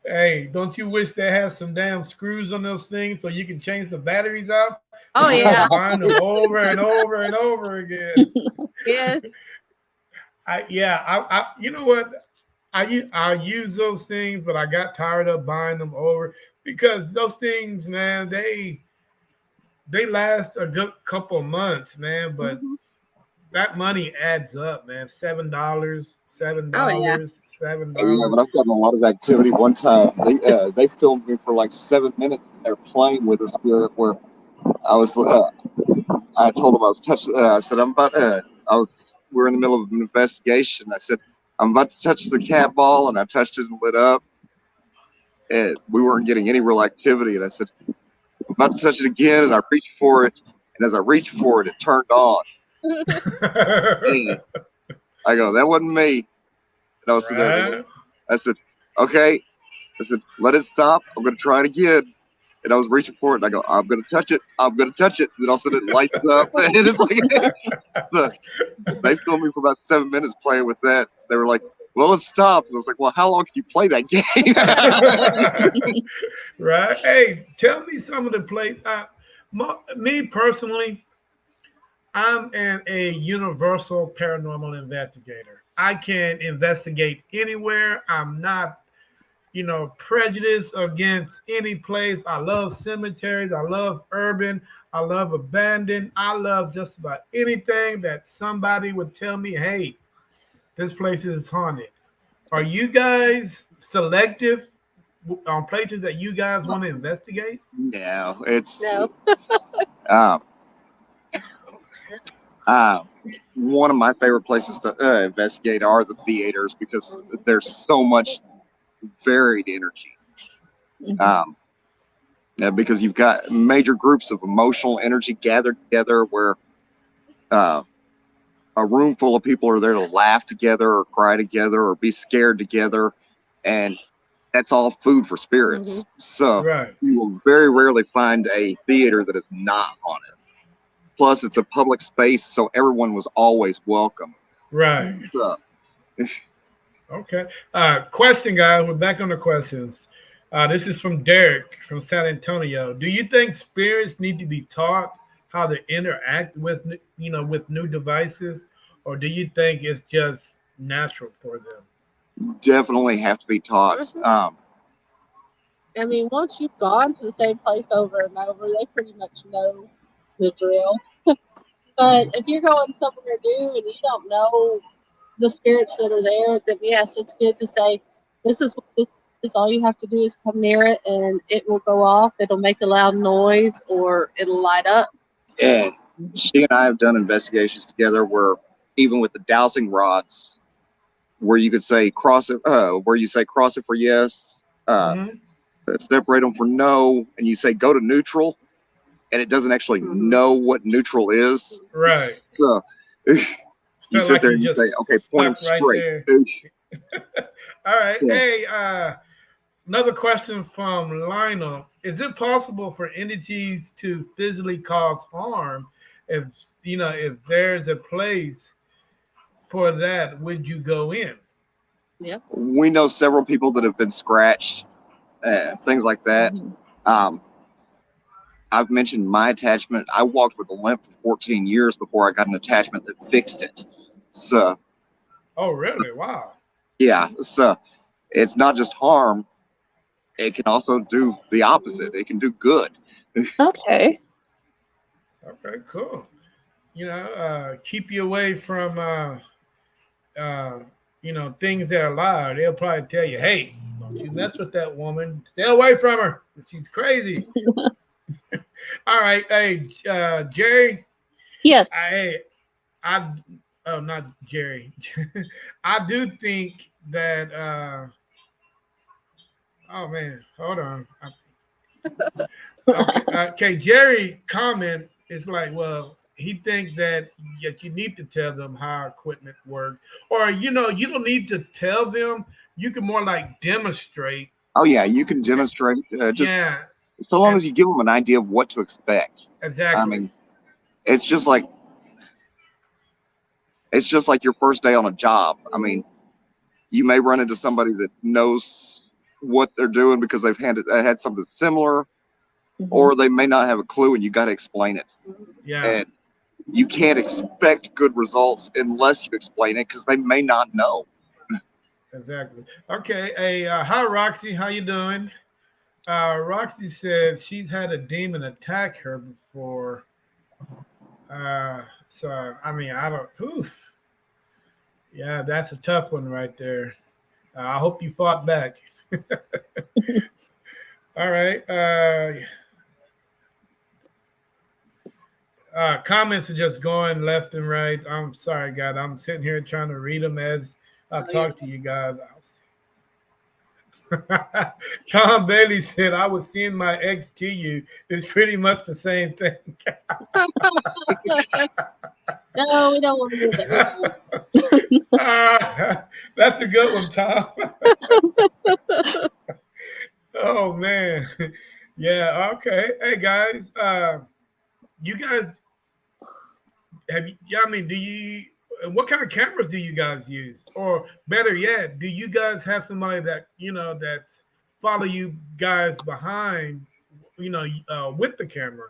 Hey, don't you wish they had some damn screws on those things so you can change the batteries out Oh, instead yeah. of buying them over and over and over again? Yes. You know what? I use those things, but I got tired of buying them over because those things, man, they last a good couple of months, man. But Mhm. that money adds up, man. $7, Oh, yeah. $7. Yeah, but I've gotten a lot of activity. One time, they filmed me for like 7 minutes. They're playing with a spirit where I was. I told them I was touching. I said I'm about. We're in the middle of an investigation. I said I'm about to touch the cat ball, and I touched it and lit up, and we weren't getting any real activity. And I said I'm about to touch it again, and I reached for it, and as I reached for it, it turned on. And I go, that wasn't me. And I was sitting there. Right? I said, okay. I said, let it stop. I'm going to try it again. And I was reaching for it, and I go, I'm going to touch it. I'm going to touch it. And all of a sudden, it lights up. And it's like, they filmed me for about 7 minutes playing with that. They were like, well, let's stop. And I was like, well, how long can you play that game? Right? Hey, tell me some of the play. Me personally, I'm a universal paranormal investigator. I can investigate anywhere. I'm not, prejudiced against any place. I love cemeteries. I love urban. I love abandoned. I love just about anything that somebody would tell me, hey, this place is haunted. Are you guys selective on places that you guys want to investigate? No, it's No. um, one of my favorite places to investigate are the theaters because there's so much varied energy. Um, because you've got major groups of emotional energy gathered together where uh, a room full of people are there to laugh together or cry together or be scared together. And that's all food for spirits. So Right. you will very rarely find a theater that is not haunted. Plus, it's a public space, so everyone was always welcome. Right. So, Okay. Question, guys. We're back on the questions. This is from Derek from San Antonio. Do you think spirits need to be taught how to interact with with new devices, or do you think it's just natural for them? definitely have to be taught. I mean, once you've gone to the same place over and over, they pretty much know the drill. But if you're going somewhere new and you don't know the spirits that are there, then yes, it's good to say, this is all you have to do is come near it and it will go off. It'll make a loud noise or it'll light up. And she and I have done investigations together where even with the dowsing rods, where you could say cross it, where you say cross it for yes, Mhm. separate them for no, and you say go to neutral, and it doesn't actually know what neutral is. Right. So you Felt sit like there you and you just say, okay, point them stuck right straight. there. All right. Yeah. Hey, another question from Lionel. Is it possible for entities to physically cause harm? If if there's a place for that, would you go in? Yeah. We know several people that have been scratched, things like that. Um, I've mentioned my attachment. I walked with a limp for 14 years before I got an attachment that fixed it. So, Oh, really? Wow. yeah. So, it's not just harm, it can also do the opposite. It can do good. Okay. Okay, cool. Keep you away from things that are loud. They'll probably tell you, "Hey, don't you mess with that woman. Stay away from her. She's crazy." All right, hey, Jerry. Yes. I oh, not Jerry. I do think that. Oh man, hold on. Okay. Jerry comment is like, well, he think that you need to tell them how equipment works, or you don't need to tell them. You can more like demonstrate. Oh, yeah. You can demonstrate just Yeah, so long and as you give them an idea of what to expect. I exactly, mean, it's just like your first day on a job. I mean, you may run into somebody that knows what they're doing because they've had something similar, or they may not have a clue, and you got to explain it. yeah, And you can't expect good results unless you explain it because they may not know. exactly. Okay, hey, hi Roxy, how you doing? Roxy said she's had a demon attack her before. So I mean, I don't. Oof, yeah, that's a tough one right there. I hope you fought back. All right. Comments are just going left and right. I'm sorry, guys. I'm sitting here trying to read them as I talk to you guys. Tom Bailey said, "I was seeing my ex to you." It's pretty much the same thing. No, we don't want to do that. That's a good one, Tom. Oh man, yeah. Okay. Hey guys, you guys have you? Yeah, I mean, do you? What kind of cameras do you guys use? Or better yet, do you guys have somebody that that's follow you guys behind, with the camera?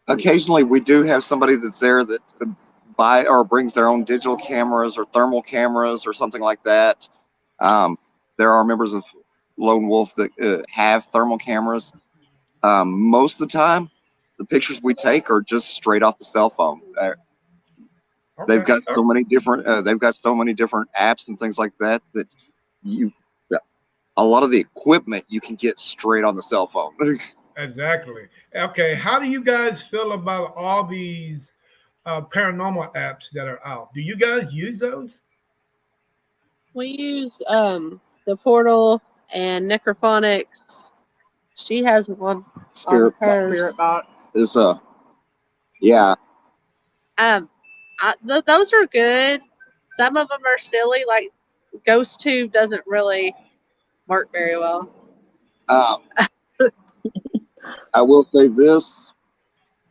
Occasionally, we do have somebody that's there that buy or brings their own digital cameras or thermal cameras or something like that. There are members of Lone Wolf that have thermal cameras. Most of the time, the pictures we take are just straight off the cell phone. They've got so many different. They've got so many different apps and things like that that you. A lot of the equipment you can get straight on the cell phone. Exactly. Okay. How do you guys feel about all these paranormal apps that are out? Do you guys use those? We use the portal and Necrophonics. She has one Spirit on hers. Spirit box. is yeah. Those are good. Some of them are silly. Like Ghost Tube doesn't really work very well. Um, I will say this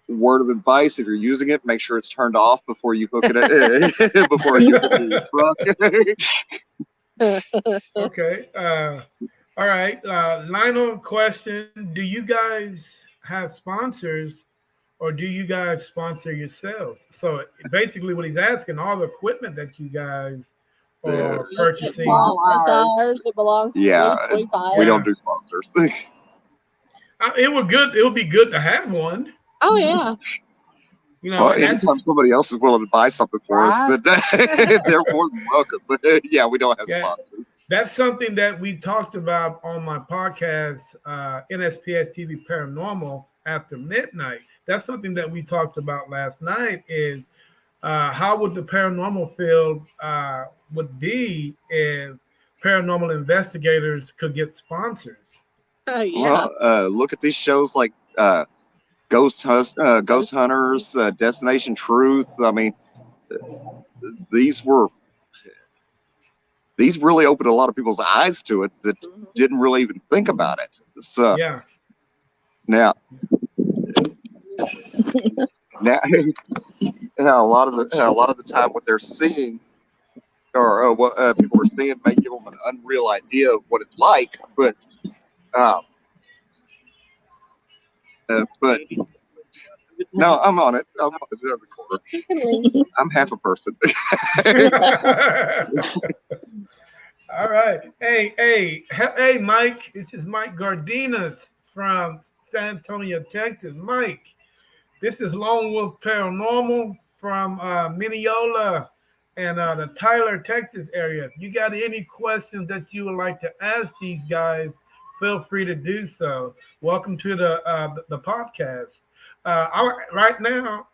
word of advice: if you're using it, make sure it's turned off before you hook it before you hook it to your truck. Okay. All right. Lionel question: do you guys have sponsors, or do you guys sponsor yourselves? So basically, what he's asking, all the equipment that you guys Yeah. are purchasing. All ours. Ours, it belongs to Yeah, we buy we it. don't do sponsors. It would good. It would be good to have one. Oh yeah. You know, Well, and that's anytime somebody else is willing to buy something for us, Right. then they're more than welcome. But yeah, we don't have Yeah. sponsors. That's something that we talked about on my podcast, NSPS TV Paranormal After Midnight. That's something that we talked about last night. Is how would the paranormal field would be if paranormal investigators could get sponsors? Oh yeah. Well, look at these shows like Ghost Hunters, Destination Truth. I mean, these really opened a lot of people's eyes to it that didn't really even think about it. So Yeah. now, now, a lot of the time, what they're seeing or what people are seeing may give them an unreal idea of what it's like, but no, I'm on it. I'm on the other corner. I'm half a person. All right. Hey, Mike. This is Mike Gardinas from San Antonio, Texas. Mike, this is Lone Wolf Paranormal from Mineola and the Tyler, Texas area. If you got any questions that you would like to ask these guys, feel free to do so. Welcome to the podcast. Right now,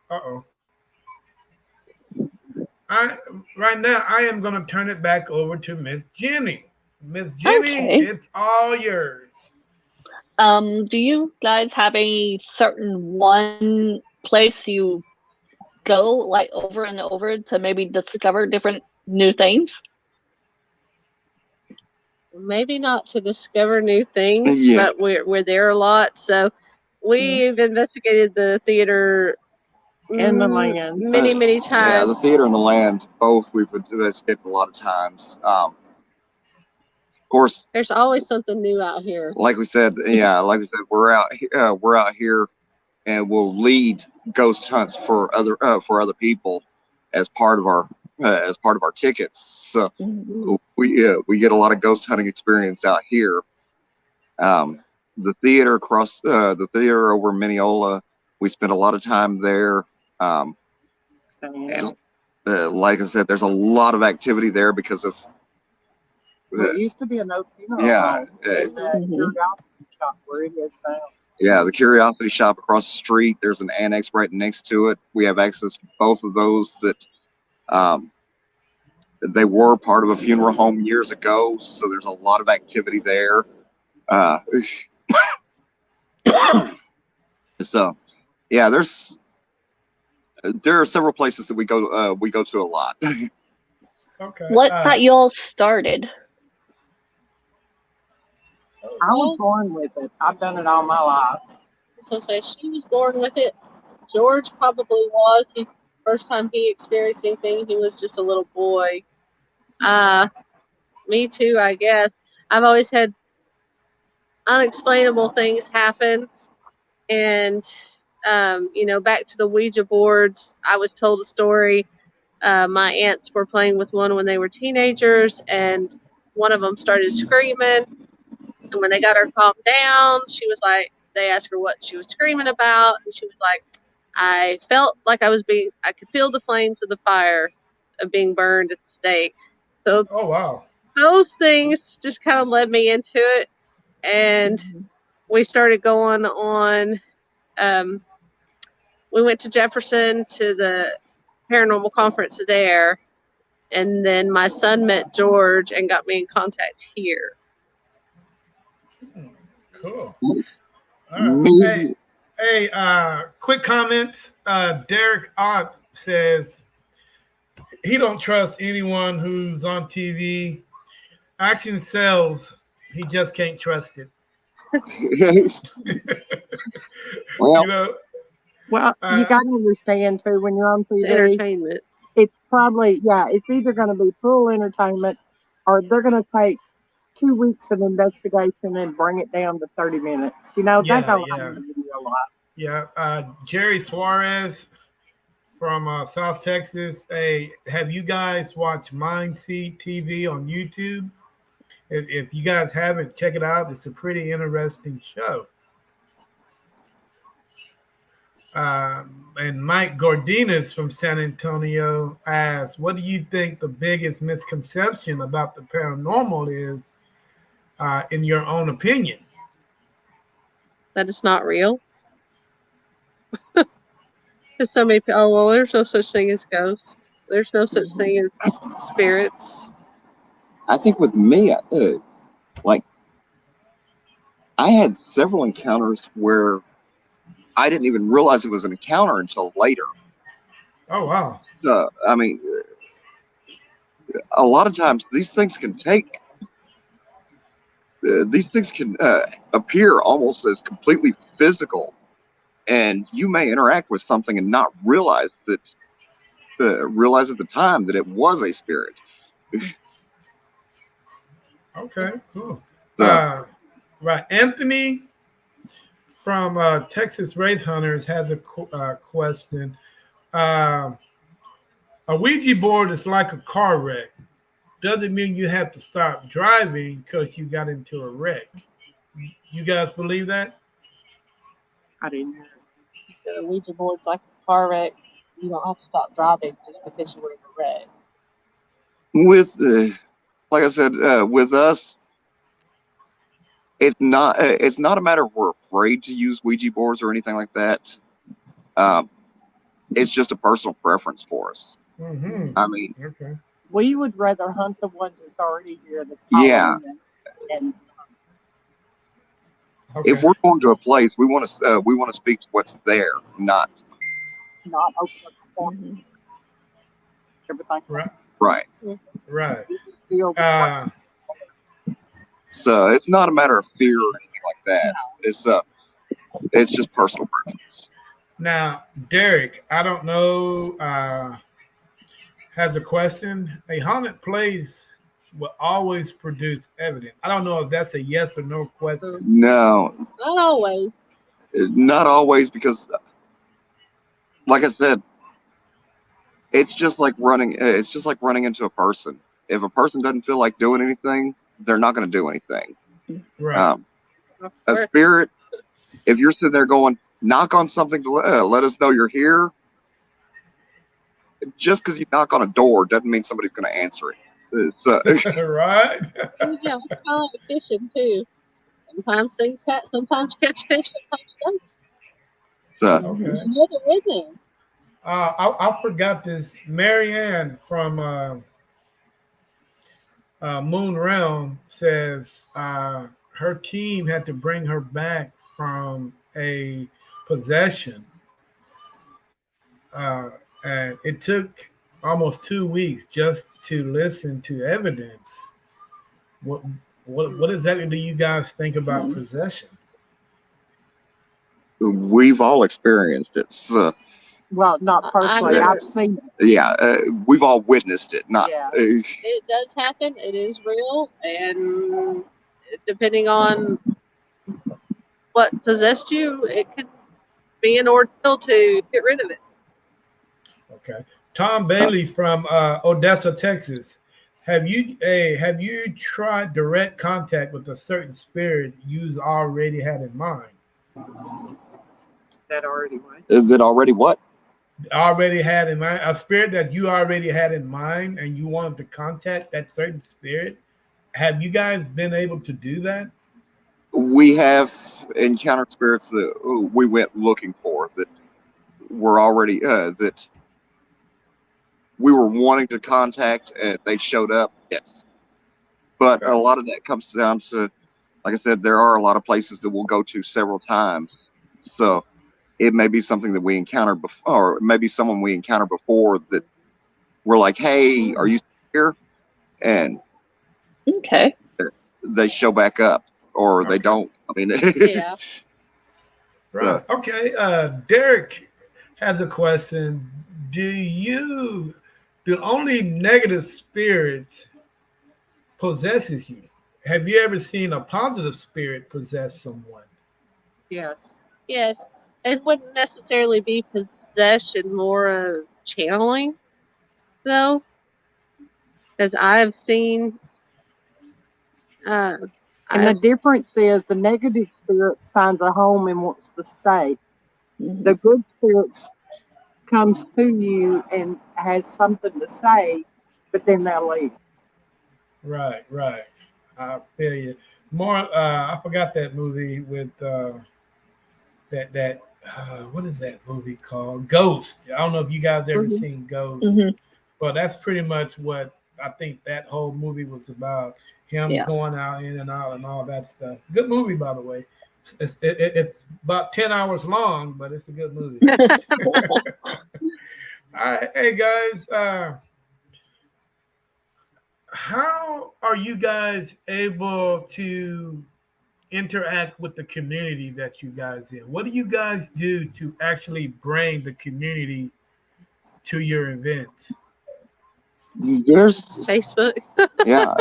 I am going to turn it back over to Miss Jenny. Miss Jenny, Okay. it's all yours. Do you guys have a certain one place you go like over and over to maybe discover different new things? Maybe not to discover new things, Yeah. but we're there a lot. So we've investigated the theater And the land. many times. Yeah, the theater and the land, both we've investigated a lot of times. Of course, There's always something new out here. like we said, we're out here, and we'll lead ghost hunts for other people as part of our tickets. So we get a lot of ghost hunting experience out here. The theater over in Mineola, we spent a lot of time there. And like I said, there's a lot of activity there because of There used to be a no funeral Yeah, home. And that curiosity shop where it is now. yeah, the Curiosity Shop across the street. There's an annex right next to it. We have access to both of those. They were part of a funeral home years ago, so there's a lot of activity there. So, yeah, there are several places that we go to a lot. Okay. What got you all started? I was born with it. I've done it all my life. So say she was born with it. George probably was. First time he experienced anything, he was just a little boy. Me too, I guess. I've always had unexplainable things happen, and back to the Ouija boards. I was told a story. My aunts were playing with one when they were teenagers, and one of them started screaming. And when they got her calmed down, they asked her what she was screaming about, and she was like, I felt like I could feel the flames of the fire of being burned at the stake. So Oh, wow. those things just kind of led me into it, and we started going on. We went to Jefferson to the paranormal conference there, and then my son met George and got me in contact here. Cool. All right. Hey, quick comments. Derek Ott says he don't trust anyone who's on TV. Action sells. He just can't trust it. Well, You know, Well, you got to understand too, when you're on TV, Entertainment. it's probably, yeah, it's either going to be full entertainment or they're going to take 2 weeks of investigation and bring it down to 30 minutes. You know, that yeah, don't happen yeah, in the video a lot. yeah. Jerry Suarez from South Texas. Hey, have you guys watched Mind Seed TV on YouTube? If you guys haven't, check it out. It's a pretty interesting show. And Mike Gordinas from San Antonio asks, "What do you think the biggest misconception about the paranormal is, in your own opinion?" That it's not real. There's so many people. Oh well, there's no such thing as ghosts. There's no such thing as spirits. I think with me, like I had several encounters where I didn't even realize it was an encounter until later. Oh wow! I mean, a lot of times these things can appear almost as completely physical, and you may interact with something and not realize at the time that it was a spirit. Okay, cool. So, Right, Anthony from Texas Raid Hunters has a question. A Ouija board is like a car wreck. Doesn't mean you have to stop driving because you got into a wreck. You guys believe that? I didn't know. The Ouija board's like a car wreck. You don't have to stop driving just because you were in a wreck. with like I said, with us, it's not a matter of we're afraid to use Ouija boards or anything like that. It's just a personal preference for us. Mm-hmm. I mean, Okay. We would rather hunt the ones that's already here. That's Yeah. And Okay. if we're going to a place, we want to speak to what's there, not not open up the door. Everything. Right. right. Right. Feel So it's not a matter of fear or anything like that. It's just personal preference. Now, Derek, I don't know, has a question. A haunted place will always produce evidence. I don't know if that's a yes or no question. No, Not always. not always, because, like I said, it's just like running. It's just like running into a person. If a person doesn't feel like doing anything, they're not going to do anything. Right. A spirit, if you're sitting there going, knock on something to let us know you're here, just because you knock on a door doesn't mean somebody's going to answer it. Right. Yeah, it's kind of like fishing too. Sometimes things catch. Sometimes you catch fish. Sometimes you don't. Okay. You know the rhythm. I forgot this. Marianne from Moon Realm says her team had to bring her back from a possession, and it took almost 2 weeks just to listen to evidence. What exactly do you guys think about possession? We've all experienced it. So, well, not personally. never- I've seen it. yeah, we've all witnessed it. Not Yeah. It does happen. It is real, and depending on what possessed you, it could be an ordeal to get rid of it. Okay. Tom Bailey from Odessa, Texas. Have you tried direct contact with a certain spirit you already had in mind? That already went. that already what? Already had in mind a spirit that you already had in mind, and you wanted to contact that certain spirit. Have you guys been able to do that? We have encountered spirits that we went looking for that were already that we were wanting to contact, and they showed up. Yes, but a lot of that comes down to, like I said, there are a lot of places that we'll go to several times. So it may be something that we encountered before, or maybe someone we encountered before that we're like, "Hey, are you here?" And Okay. they show back up or they Okay. don't. I mean, Yeah. Right. Okay. Derek has a question. Do only negative spirits possesses you? Have you ever seen a positive spirit possess someone? Yes. Yes. It wouldn't necessarily be possession, more of channeling, though, because I've seen. Uh, And the I've difference is the negative spirit finds a home and wants to stay. Mhm. The good spirit comes to you and has something to say, but then they'll leave. Right. Right. I feel you. More. I forgot that movie with that. What is that movie called? Ghost. I don't know if you guys ever Mhm. seen Ghost. Mhm. But that's pretty much what I think that whole movie was about. Him Yeah. going out in and out and all that stuff. Good movie, by the way. It's about 10 hours long, but it's a good movie. All right, hey guys, how are you guys able to interact with the community that you guys in? What do you guys do to actually bring the community to your events? there's Facebook. yeah,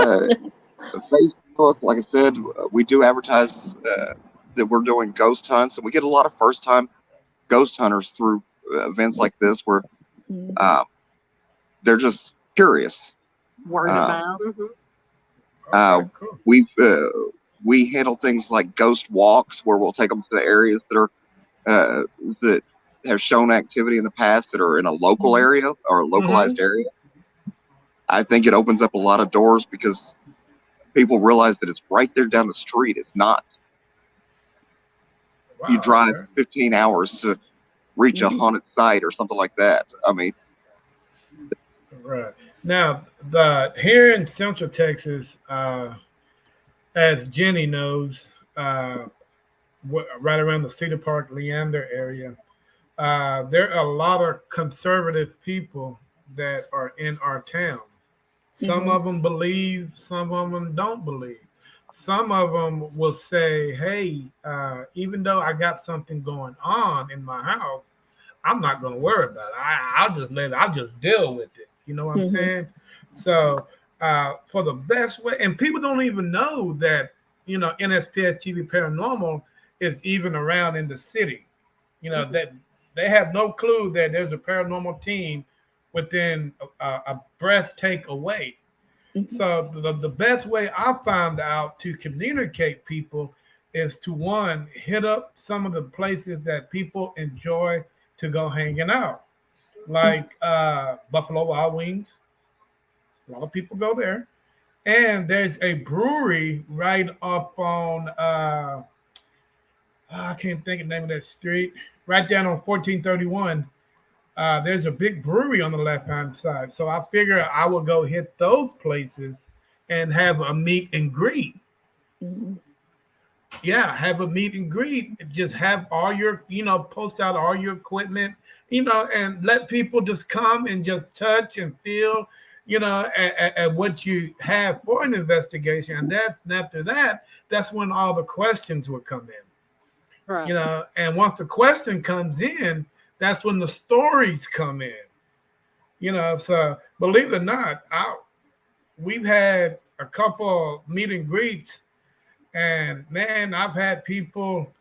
Facebook. Like I said, we do advertise that we're doing ghost hunts, and we get a lot of first time ghost hunters through events like this where Mhm. um, they're just curious. Word of Uh, mouth. Mhm. uh, Okay, cool. we handle things like ghost walks where we'll take them to the areas uh, that have shown activity in the past that are in a local Mhm. area or a Hmm. localized area. I think it opens up a lot of doors because people realize that it's right there down the street. It's not you Wow, drive okay. 15 hours to reach a Mhm. haunted site or something like that. I mean, Right. Now, the here in Central Texas, as Jenny knows, uh, right around the Cedar Park, Leander area, there are a lot of conservative people that are in our town. Some Mhm. of them believe, some of them don't believe. Some of them will say, "Hey, even though I got something going on in my house, I'm not going to worry about it. I'll just let it. I'll just deal with it." You know what I'm Mhm. saying? So, for the best way, and people don't even know that NSPS TV Paranormal is even around in the city. That they have no clue that there's a paranormal team within a breath take away. Mhm. So the best way I found out to communicate people is to one hit up some of the places that people enjoy to go hanging out, like Buffalo Wild Wings. A lot of people go there, and there's a brewery right up on I can't think of the name of that street. Right down on 1431. There's a big brewery on the left hand side. So I figure I will go hit those places and have a meet and greet. Mhm. Yeah, have a meet and greet. Just have all your, post out all your equipment, and let people just come and just touch and feel, at what you have for an investigation. And after that, that's when all the questions will come in. Right. And once the question comes in, that's when the stories come in. So believe it or not, we've had a couple meet and greets, and man, I've had people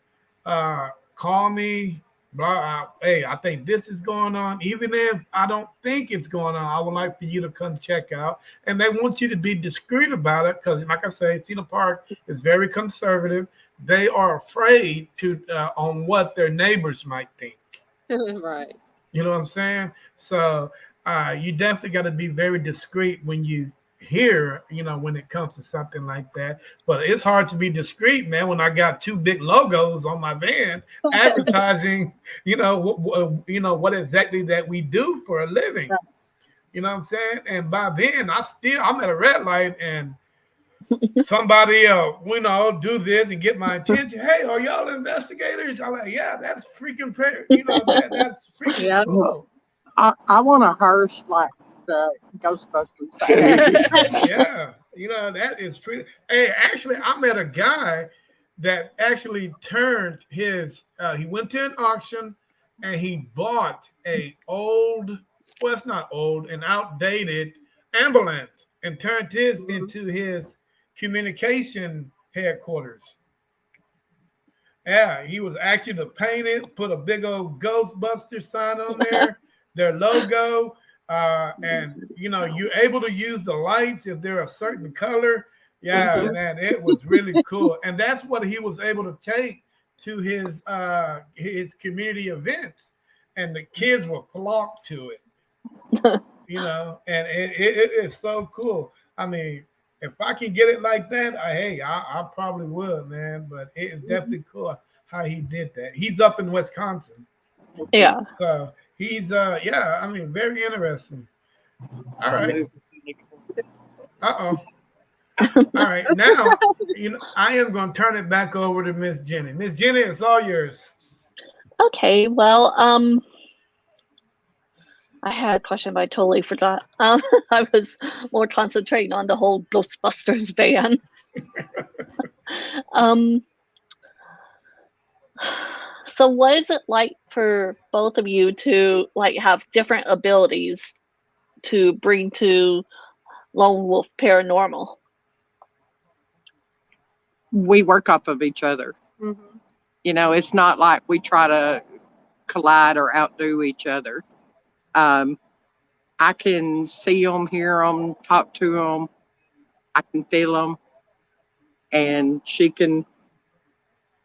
call me, blah, hey, I think this is going on. Even if I don't think it's going on, I would like for you to come check out. And they want you to be discreet about it because, like I say, Cedar Park is very conservative. They are afraid to on what their neighbors might think. Right. You know what I'm saying? So you definitely got to be very discreet when you hear, when it comes to something like that. But it's hard to be discreet, man, when I got two big logos on my van advertising, what exactly that we do for a living. You know what I'm saying? And by then, I'm at a red light and somebody do this and get my attention. Hey, are y'all investigators? I'm like, yeah, that's freaking that's freaking Yeah. cool. I want a hearse like the Ghostbusters had. yeah, Yeah. That is pretty. Hey, actually, I met a guy that actually turned his. He went to an auction, and he bought a old. Well, it's not old, an outdated ambulance, and turned his Mhm. into his communication headquarters. Yeah, he was actually to paint it, put a big old Ghostbuster sign on there, their logo, and you're able to use the lights if they're a certain color. Yeah, Mhm. man, it was really cool, and that's what he was able to take to his community events, and the kids will flock to it. And it's so cool. I mean, if I can get it like that, I probably would, man. But it's definitely cool how he did that. He's up in Wisconsin, Yeah. so he's yeah. I mean, very interesting. All right. Uh oh. All right. Now, I am going to turn it back over to Miss Jenny. Miss Jenny, it's all yours. Okay. Well, I had a question, but I totally forgot. I was more concentrating on the whole Ghostbusters van. Um, so what is it like for both of you to like have different abilities to bring to Lone Wolf Paranormal? We work off of each other. Mhm. It's not like we try to collide or outdo each other. Um, I can see them, hear them, talk to them. I can feel them, and she can.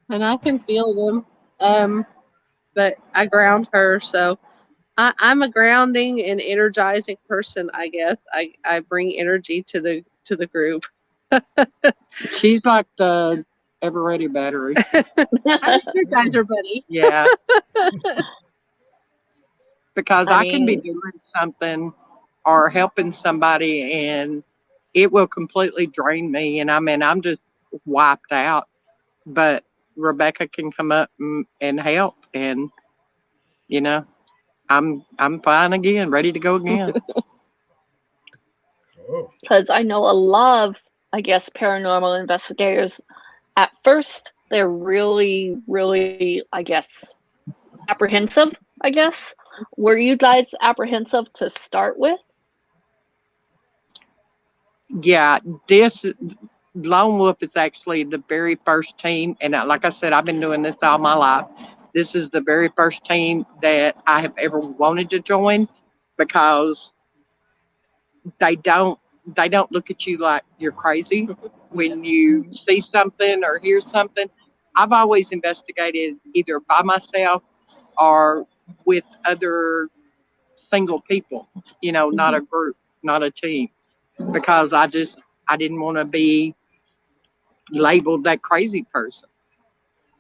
And I can feel them. But I ground her, so I'm a grounding and energizing person, I guess. I bring energy to the group. She's like the ever ready battery. I'm your guys are buddy. Yeah, because I I can be mean, doing something or helping somebody, and it will completely drain me, and I'm just wiped out. But Rebecca can come up and help, and you know, I'm fine again, ready to go again. Oh, because I know a lot of, I guess, paranormal investigators, at first, they're really, really, I guess, apprehensive, I guess. Were you guys apprehensive to start with? Yeah, this Lone Wolf is actually the very first team, and like I said, I've been doing this all my life. This is the very first team that I have ever wanted to join because they don't they don't look at you like you're crazy when you see something or hear something. I've always investigated either by myself or with other single people, not a group, not a team, because I didn't want to be labeled that crazy person.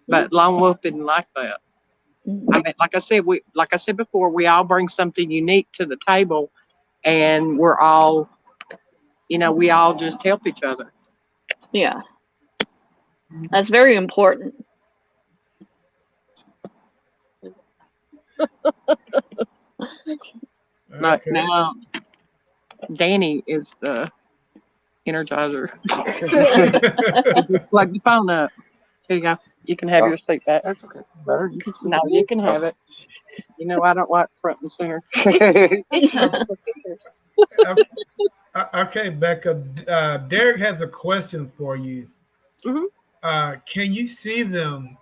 But Lone Wolf didn't like that. I mean, like I said before, we all bring something unique to the table, and we're all, we all just help each other. Yeah, that's very important. Like okay. now, Danny is the energizer. Just plug the phone up. Here you go. You can have your seat back. That's okay. Better. You can sit No, you can have it. I don't like front and center. Okay, Becca. Derek has a question for you. Mhm. Can you see them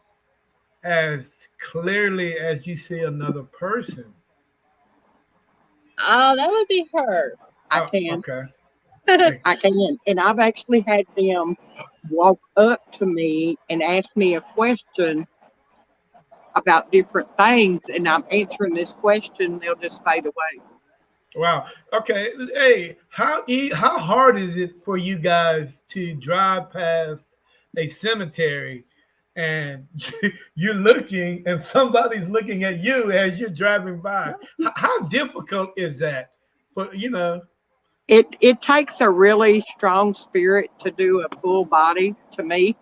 as clearly as you see another person? Oh, that would be her. I Oh, can. okay. I can. And I've actually had them walk up to me and ask me a question about different things, and I'm answering this question, they'll just fade away. Wow. Okay. Hey, how hard is it for you guys to drive past a cemetery and you're looking and somebody's looking at you as you're driving by? How difficult is that? But It takes a really strong spirit to do a full body to me.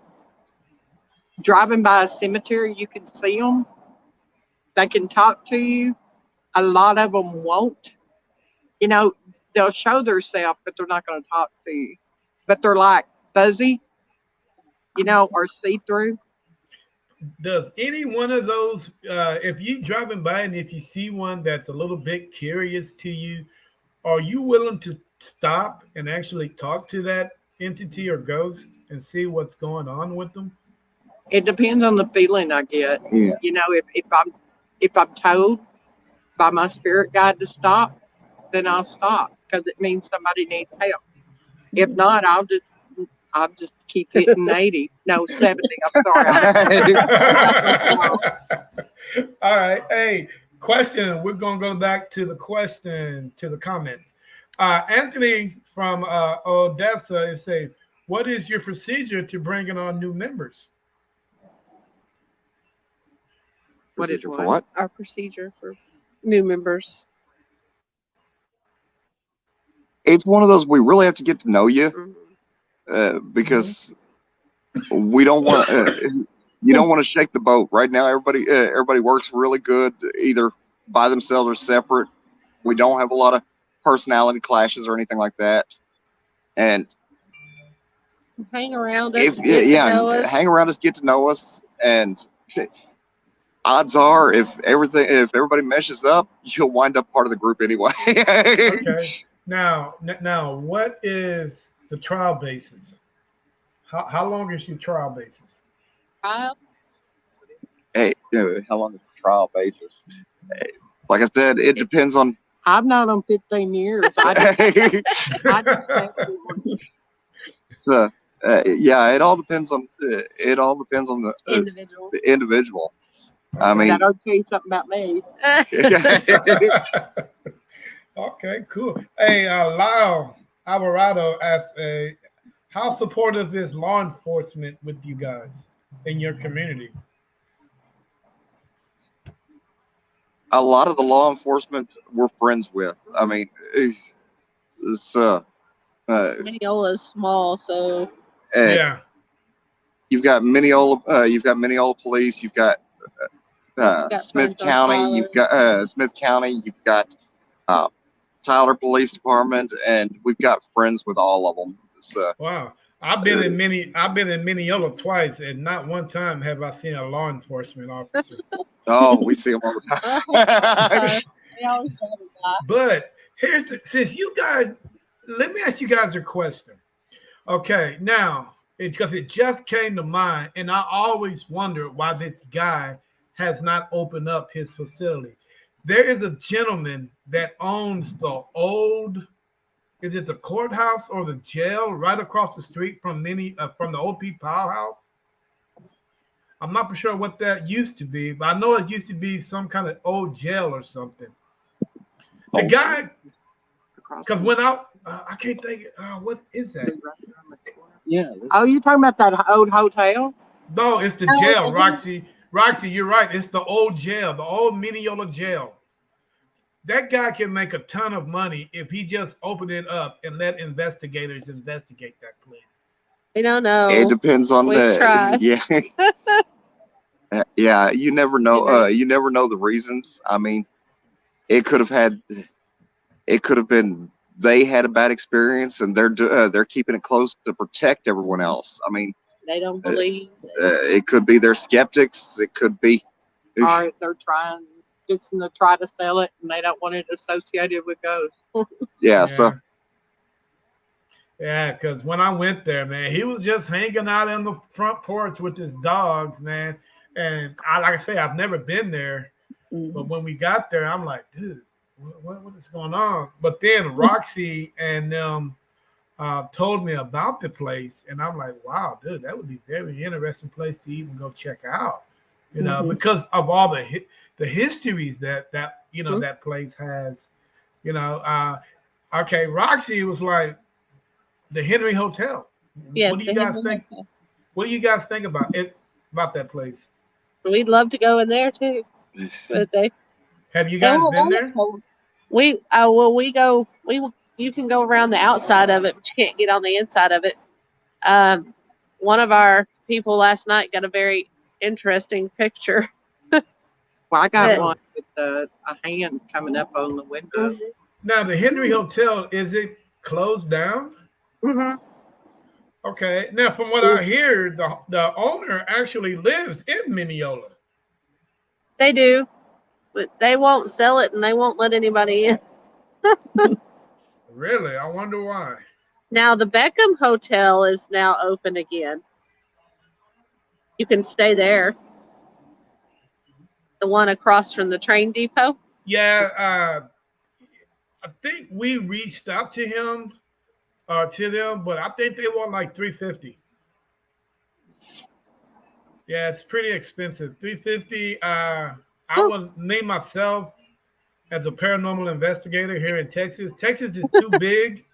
Driving by a cemetery, you can see them. They can talk to you. A lot of them won't. You know, they'll show themselves, but they're not going to talk to you. but they're like fuzzy, or see-through. Does any one of those, if you driving by and if you see one that's a little bit curious to you, are you willing to stop and actually talk to that entity or ghost and see what's going on with them? It depends on the feeling I get. Yeah. If I'm told by my spirit guide to stop, then I'll stop because it means somebody needs help. If not, I'll just keep hitting 80. No, 70. I'm sorry. All right. Hey, question. We're going to go back to the question, to the comments. Anthony from Odessa is saying, what is your procedure to bringing on new members? What is For what? Our procedure for new members. It's one of those we really have to get to know you Mhm. because we don't want you don't want to shake the boat right now. Everybody works really good either by themselves or separate. We don't have a lot of personality clashes or anything like that. And Hang around us. if Get to know us. hang around us, get to know us, and odds are if everybody meshes up, you'll wind up part of the group anyway. Okay. Now, what is the trial basis? How long is your trial basis? Hey, how long is the trial basis? Like I said, it depends on. I've known them 15 years. I just Yeah, it all depends on the Individual. the individual. I mean, that'll tell you something about me. Okay, cool. Hey, Lyle Alvarado asks, how supportive is law enforcement with you guys in your community? a lot of the law enforcement we're friends with. I mean, it's Mineola is small, so Yeah. you've got Mineola Police, you've got got Smith friends on County, Tyler. you've got Smith County, you've got Tyler Police Department, and we've got friends with all of them. So Wow. I've been in Mineola twice, and not one time have I seen a law enforcement officer. we see them all the time. They always have a guy. But since you guys, let me ask you guys a question. Okay, now it's because it just came to mind, and I always wonder why this guy has not opened up his facility. There is a gentleman that owns the old, is it the courthouse or the jail right across the street from the OP Powerhouse? I'm not for sure what that used to be, but I know it used to be some kind of old jail or something. The guy, because when I can't think, what is that? Yeah. Oh, you talking about that old hotel? No, it's the jail, Roxy. Roxy, you're right. It's the old jail, the old Mineola jail. That guy can make a ton of money if he just opened it up and let investigators investigate that place. We don't know. It depends on We've tried. Yeah. Yeah, you never know. You never know the reasons. I mean, it could have been they had a bad experience and they're keeping it close to protect everyone else. I mean, They don't believe. it could be they're skeptics. It could be. Or they're just to try to sell it and they don't want it associated with ghosts. Yeah. So. Yeah, because when I went there, man, he was just hanging out on the front porch with his dogs, man. And like I say, I've never been there, but when we got there, I'm like, dude, what is going on? But then Roxy and them told me about the place, and I'm like, wow, dude, that would be a very interesting place to even go check out, you know, because of all the histories that that place has, you know. Okay, Roxy was like the Henry Hotel. Yeah, what do you guys think? What do you guys think about that place? We'd love to go in there too. But have you guys been there? You can go around the outside of it, but you can't get on the inside of it. One of our people last night got a very interesting picture. Well, I got one with a hand coming up on the window. Now the Henry Hotel, is it closed down? Mm-hmm. Okay. Now, from what I hear, the owner actually lives in Mineola. They do, but they won't sell it and they won't let anybody in. Really? I wonder why. Now the Beckham Hotel is now open again. You can stay there. The one across from the train depot. Yeah, I think we reached out to him to them, but I think they want like 350. Yeah, it's pretty expensive. 350. I Huh. would name myself as a paranormal investigator here in Texas. Texas is too big.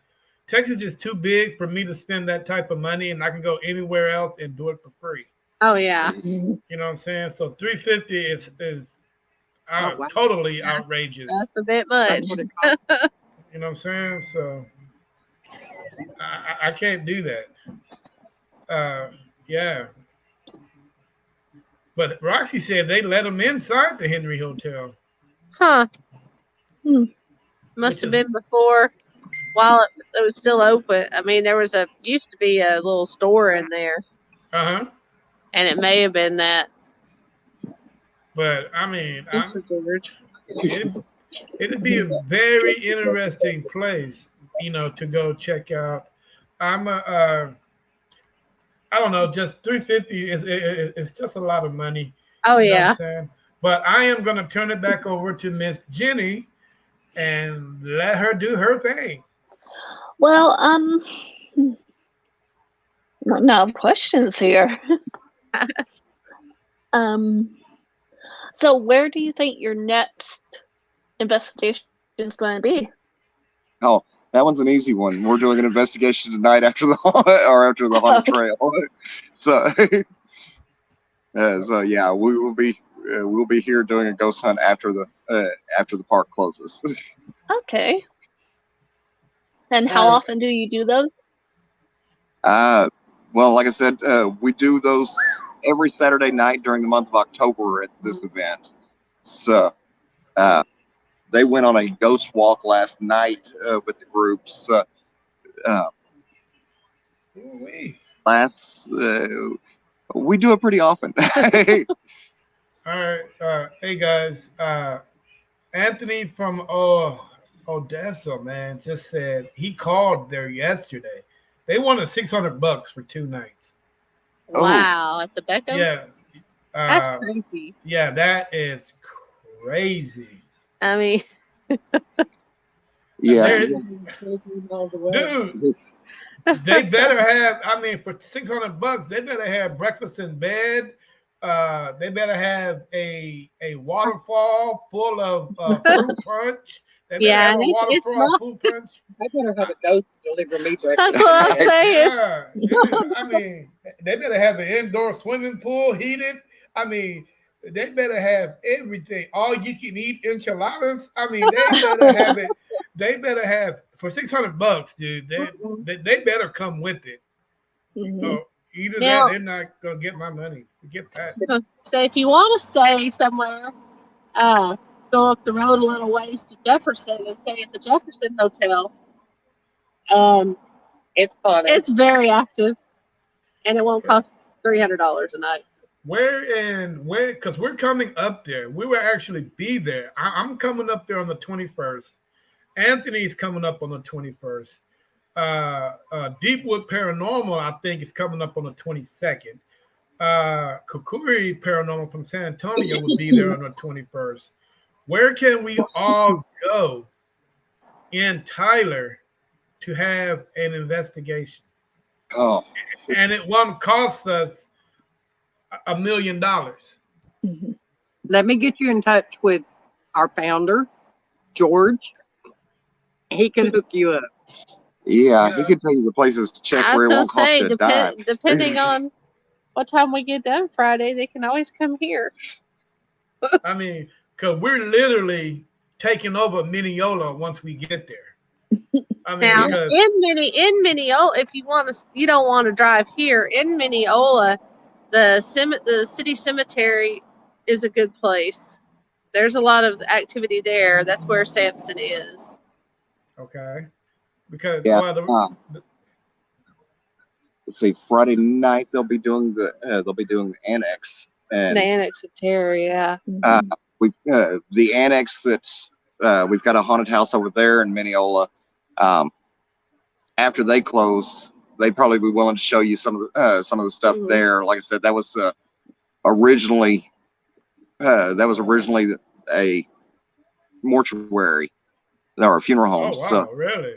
Texas is too big for me to spend that type of money, and I can go anywhere else and do it for free. Oh yeah, You know what I'm saying? So 350 is Oh, wow. totally outrageous. that's a bit much. That's what it costs. You know what I'm saying? So I can't do that. Yeah. But Roxy said they let them inside the Henry Hotel. Huh? Hmm. Must have Which is- been before, while it was still open. I mean, there was used to be a little store in there, Uh-huh. and it may have been that. But I mean, Super weird. it'd be a very interesting place, to go check out. I'm a, I don't know, just 350 is just a lot of money. Oh You know what I'm yeah. saying? But I am gonna turn it back over to Miss Jenny and let her do her thing. Well, now questions here. um, so where do you think your next investigation is going to be? Oh, that one's an easy one. We're doing an investigation tonight after the haunted trail. So, so yeah, we'll be here doing a ghost hunt after the park closes. Okay. And how often do you do those? Well, like I said, we do those every Saturday night during the month of October at this event. So, they went on a ghost walk last night with the groups. Ooh-wee. We do it pretty often. All right, hey guys, Anthony from Odessa, man, just said he called there yesterday. They wanted $600 for 2 nights. Oh. Wow, at the Beckham. Yeah, That's crazy. yeah, that is crazy. I mean, Yeah. Dude, they better have. I mean, for $600, they better have breakfast in bed. They better have a waterfall full of fruit punch. They better yeah, have a it's waterfall not. fruit punch. I better have a ghost deliver me breakfast. That's what I'm saying. Yeah, dude, I mean, they better have an indoor swimming pool heated. I mean, they better have everything. All you can eat enchiladas. I mean, they better have it. They better have for $600, dude. They better come with it. So either that, Now, they're not gonna get my money. Get that. so if you want to stay somewhere, go up the road a little ways to Jefferson and stay at the Jefferson Hotel. It's funny. It's very active, and it won't cost $300 a night. Where? Because we're coming up there. We will actually be there. I'm coming up there on the 21st. Anthony's coming up on the 21st. Deepwood Paranormal, I think, is coming up on the 22nd. Kukuri Paranormal from San Antonio will be there on the 21st. Where can we all go in Tyler to have an investigation? Oh. And it won't cost us $1 million. Let me get you in touch with our founder, George. He can hook you up. Yeah, he can tell you the places to check I where it was won't gonna cost say, you a dime. depending on what time we get done Friday, they can always come here. I mean, because we're literally taking over Mineola once we get there. I mean, Now, because in Mineola, if you don't want to drive here in Mineola, the city cemetery is a good place. There's a lot of activity there. That's where Samson is. okay, because Yeah. well, let's see, Friday night they'll be doing the annex, and The Annex of Terror, yeah. uh, we the annex that we've got a haunted house over there in Mineola. After they close, they'd probably be willing to show you some of the stuff there. Like I said, that was originally a mortuary or a funeral home. Oh wow, really?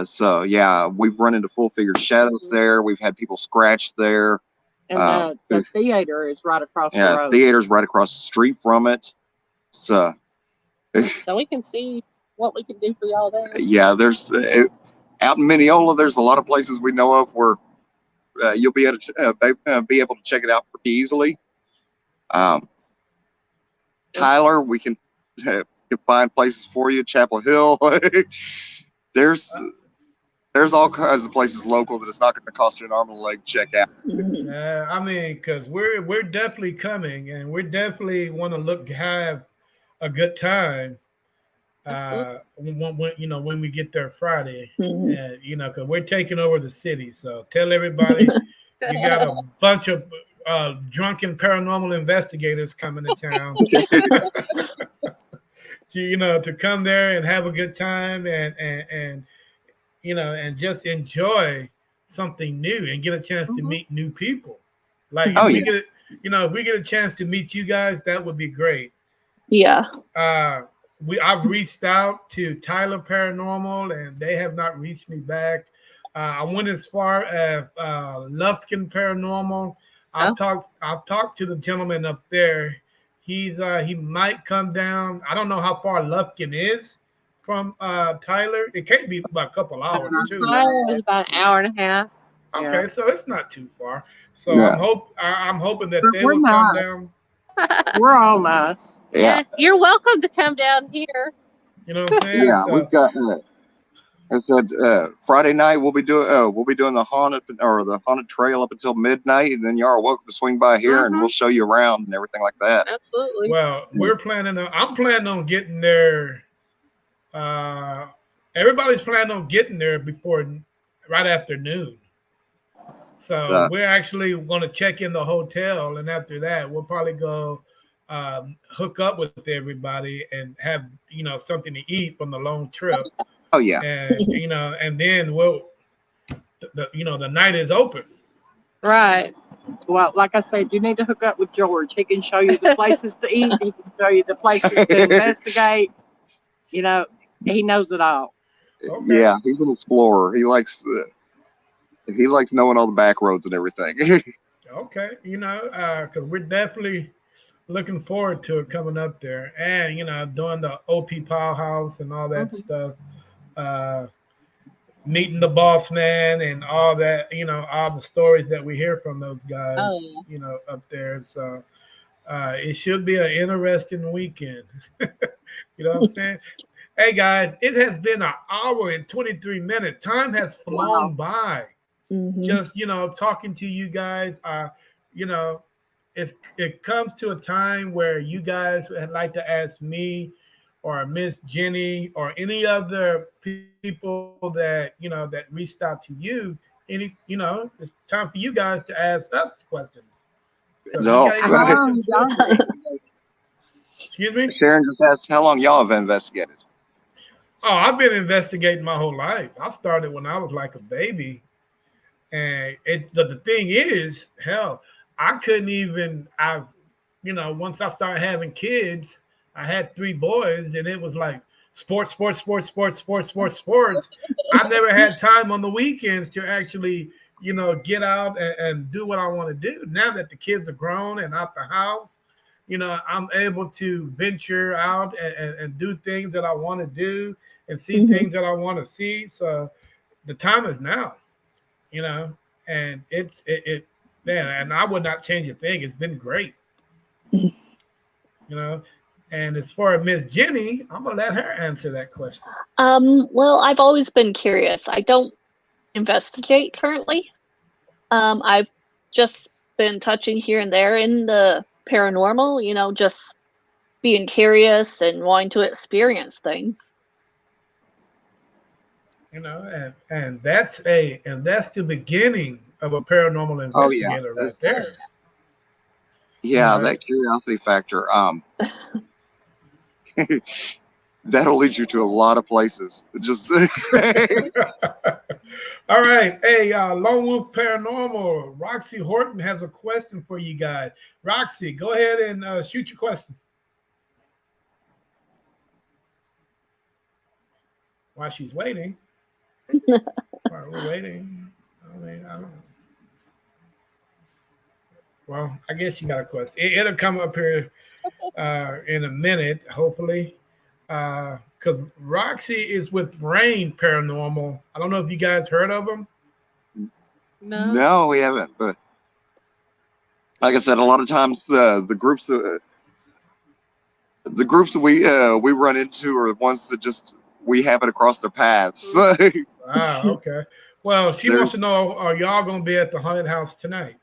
So yeah, we've run into full figured shadows there. We've had people scratched there. And the theater is right across the road. Theater's right across the street from it. So we can see what we can do for y'all there. Yeah, there's out in Mineola, there's a lot of places we know of where you'll be able to check it out pretty easily. Tyler, we can find places for you. Chapel Hill, there's all kinds of places local that it's not going to cost you an arm and a leg to check out. I mean, because we're definitely coming, and we definitely want to have a good time. When we get there Friday, and because we're taking over the city, so tell everybody you got a bunch of drunken paranormal investigators coming to town. to come there and have a good time and just enjoy something new and get a chance to meet new people. Like if we get a chance to meet you guys, that would be great. Yeah. I've reached out to Tyler Paranormal and they have not reached me back. I went as far as Lufkin Paranormal. I've talked to the gentleman up there. He might come down. I don't know how far Lufkin is from Tyler. It can't be about a couple hours too. It's about an hour and a half. Okay, so it's not too far. So I'm hoping that they will come down. We're all nice. Yeah, you're welcome to come down here. You know what I'm saying? Yeah, we've got. I said Friday night we'll be doing the haunted trail up until midnight, and then you are welcome to swing by here and we'll show you around and everything like that. Absolutely. Well, I'm planning on getting there. Everybody's planning on getting there right after noon. So we're actually going to check in the hotel, and after that, we'll probably go hook up with everybody and have something to eat from the long trip. Oh yeah, and then the night is open. Right. Well, like I said, you need to hook up with George. He can show you the places to eat. He can show you the places to investigate. He knows it all. Okay. Yeah, he's an explorer. He likes knowing all the back roads and everything. Okay, because we're definitely looking forward to it coming up there, and doing the OP Powerhouse and all that stuff. Meeting the boss man and all that, all the stories that we hear from those guys, up there. So it should be an interesting weekend. You know what I'm saying? Hey guys, it has been an hour and 23 minutes. Time has flown by. Just talking to you guys. It comes to a time where you guys would like to ask me or Miss Jenny or any other people that that reached out to you. It's time for you guys to ask us questions. So excuse me? Sharon just asked how long y'all have investigated. Oh, I've been investigating my whole life. I started when I was like a baby. And the thing is, hell, I couldn't even, once I started having kids, I had 3 boys and it was like sports. I never had time on the weekends to actually, get out and do what I want to do. Now that the kids are grown and out the house, I'm able to venture out and do things that I want to do and see things that I want to see. So the time is now, and man, and I would not change a thing. It's been great, And as far as Miss Jenny, I'm gonna let her answer that question. Well, I've always been curious. I don't investigate currently. I've just been touching here and there in the paranormal, just being curious and wanting to experience things. and that's the beginning of a paranormal Oh yeah, investigator right there. yeah, Right. that curiosity factor. That'll lead you to a lot of places. Just All right. Hey, Lone Wolf Paranormal, Roxy Horton has a question for you guys. Roxy, go ahead and shoot your question. While she's waiting, while we're waiting, I don't know. Well, I guess you got a question. It'll come up here in a minute, hopefully. Because Roxy is with Rain Paranormal. I don't know if you guys heard of them. No. no, we haven't. But like I said, a lot of times the groups that we run into are the ones that just we happen across their paths. Ah, okay. Well, she They're- wants to know: are y'all going to be at the haunted house tonight?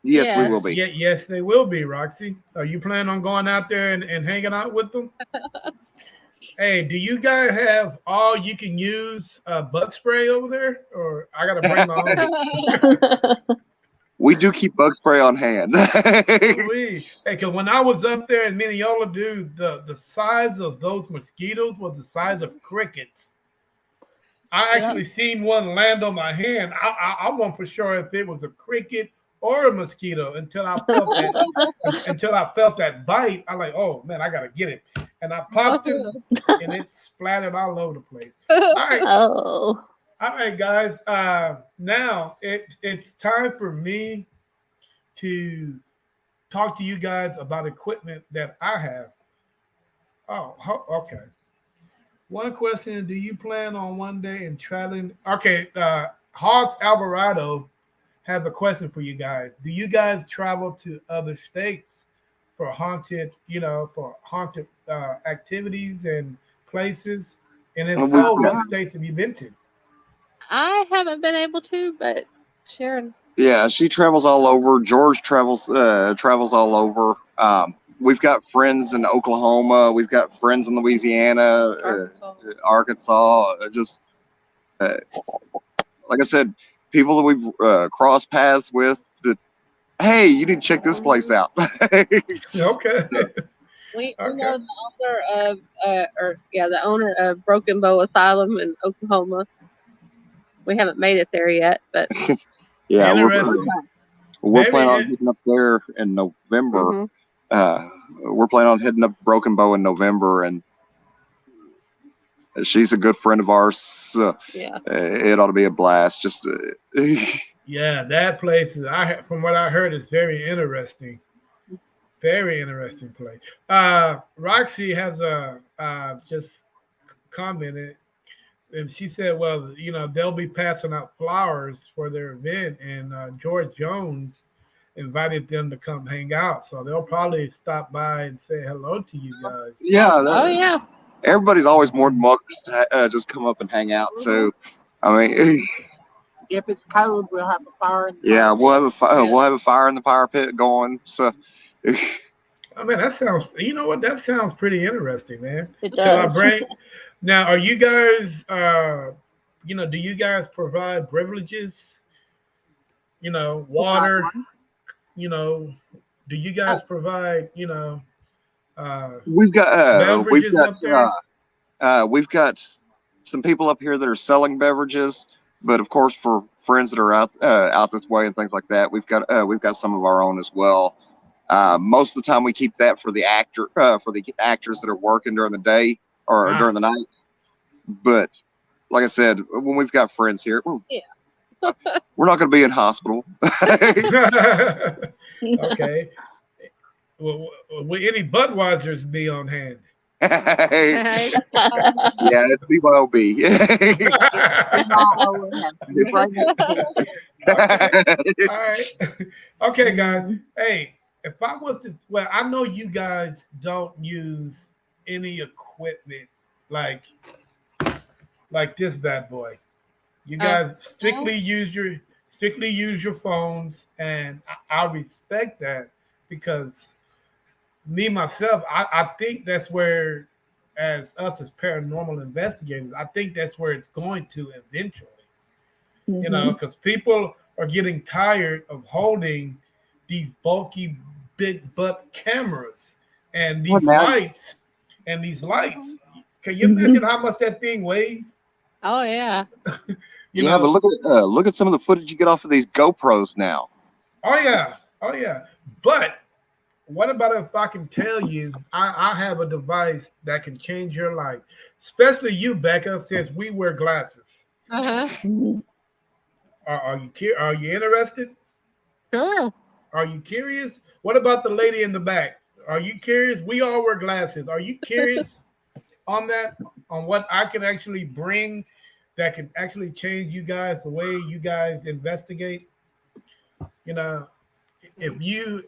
yes, we Yes. will be. Yeah, yes, they will be. Roxy, are you planning on going out there and hanging out with them? Hey, do you guys have all you can use bug spray over there, or I got to bring my own? We do keep bug spray on hand. Hey, because when I was up there in Mineola, dude, the size of those mosquitoes was the size of crickets. I actually seen one land on my hand. I wasn't for sure if it was a cricket or a mosquito until I felt that bite. I'm like, oh man, I gotta get it. And I popped it and it splattered all over the place. All right, Oh. all right, guys. Now it's time for me to talk to you guys about equipment that I have. Oh, okay. One question: do you plan on one day in traveling? Okay, Hoss Alvarado has a question for you guys. Do you guys travel to other states for haunted activities and places? And if We've so, got- what states have you been to? I haven't been able to, but Sharon. yeah, she travels all over. George travels all over. We've got friends in Oklahoma. We've got friends in Louisiana, Arkansas. Just uh, like I said, people that we've crossed paths with. That hey, you need to check this place out. Okay. We Okay. know the owner of the owner of Broken Bow Asylum in Oklahoma. We haven't made it there yet, but yeah, Interesting. we're Maybe planning on it- heading up there in November. mhm. We're planning on heading up Broken Bow in November, and she's a good friend of ours. So, Yeah. it ought to be a blast. Just Yeah, that place is. From what I heard, is very interesting. Very interesting place. Roxy has just commented, and she said, "Well, they'll be passing out flowers for their event, and George Jones invited them to come hang out, so they'll probably stop by and say hello to you guys." yeah, Oh yeah. everybody's always more than welcome to just come up and hang out. So, I mean, If it's cold, we'll have a fire. In the yeah, fire we'll have Yeah. we'll have a fire in the fire pit going. So, I mean, that sounds. You know what? That sounds pretty interesting, man. It Shall I does. bring? Now, are you guys? Do you guys provide beverages? Water. Do you guys provide? we've Beverages got up there? we've got some people up here that are selling beverages, but of course for friends that are out this way and things like that, we've got some of our own as well. Most of the time we keep that for the actors that are working during the day or Ah. during the night. But like I said, when we've got friends here, Yeah. we're not going to be in hospital. Okay. Will any Budweisers be on hand? Yeah, Hey. it's BYOB. Okay. All right. Okay, guys. Hey, if I was to, well, I know you guys don't use any equipment like this bad boy. You guys strictly use your phones, and I respect that because me myself, I think that's where as us as paranormal investigators, I think that's where it's going to eventually. You know, because people are getting tired of holding these bulky big butt cameras and Well, these now, lights and these lights. Can you imagine how much that thing weighs? Oh yeah. You yeah, but know, look at some of the footage you get off of these GoPros now. oh yeah, oh yeah. But what about if I can tell you I have a device that can change your life, especially you, Becca, since we wear glasses. Uh huh. Are you interested? Sure. Are you curious? What about the lady in the back? Are you curious? We all wear glasses. Are you curious on that? On what I can actually bring that can actually change you guys the way you guys investigate? You know, if you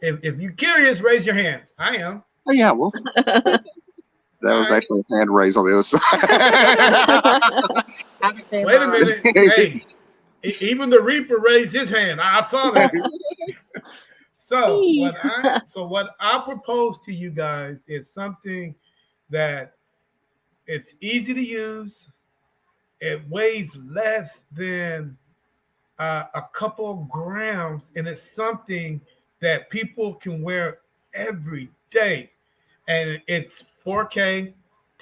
curious, raise your hands. I am. Oh yeah, well, that All was right. actually a hand raise on the other side. Wait a minute. Hey, even the Reaper raised his hand. I saw that. What I propose to you guys is something that it's easy to use. It weighs less than a couple of grams, and it's something that people can wear every day. And it's 4K,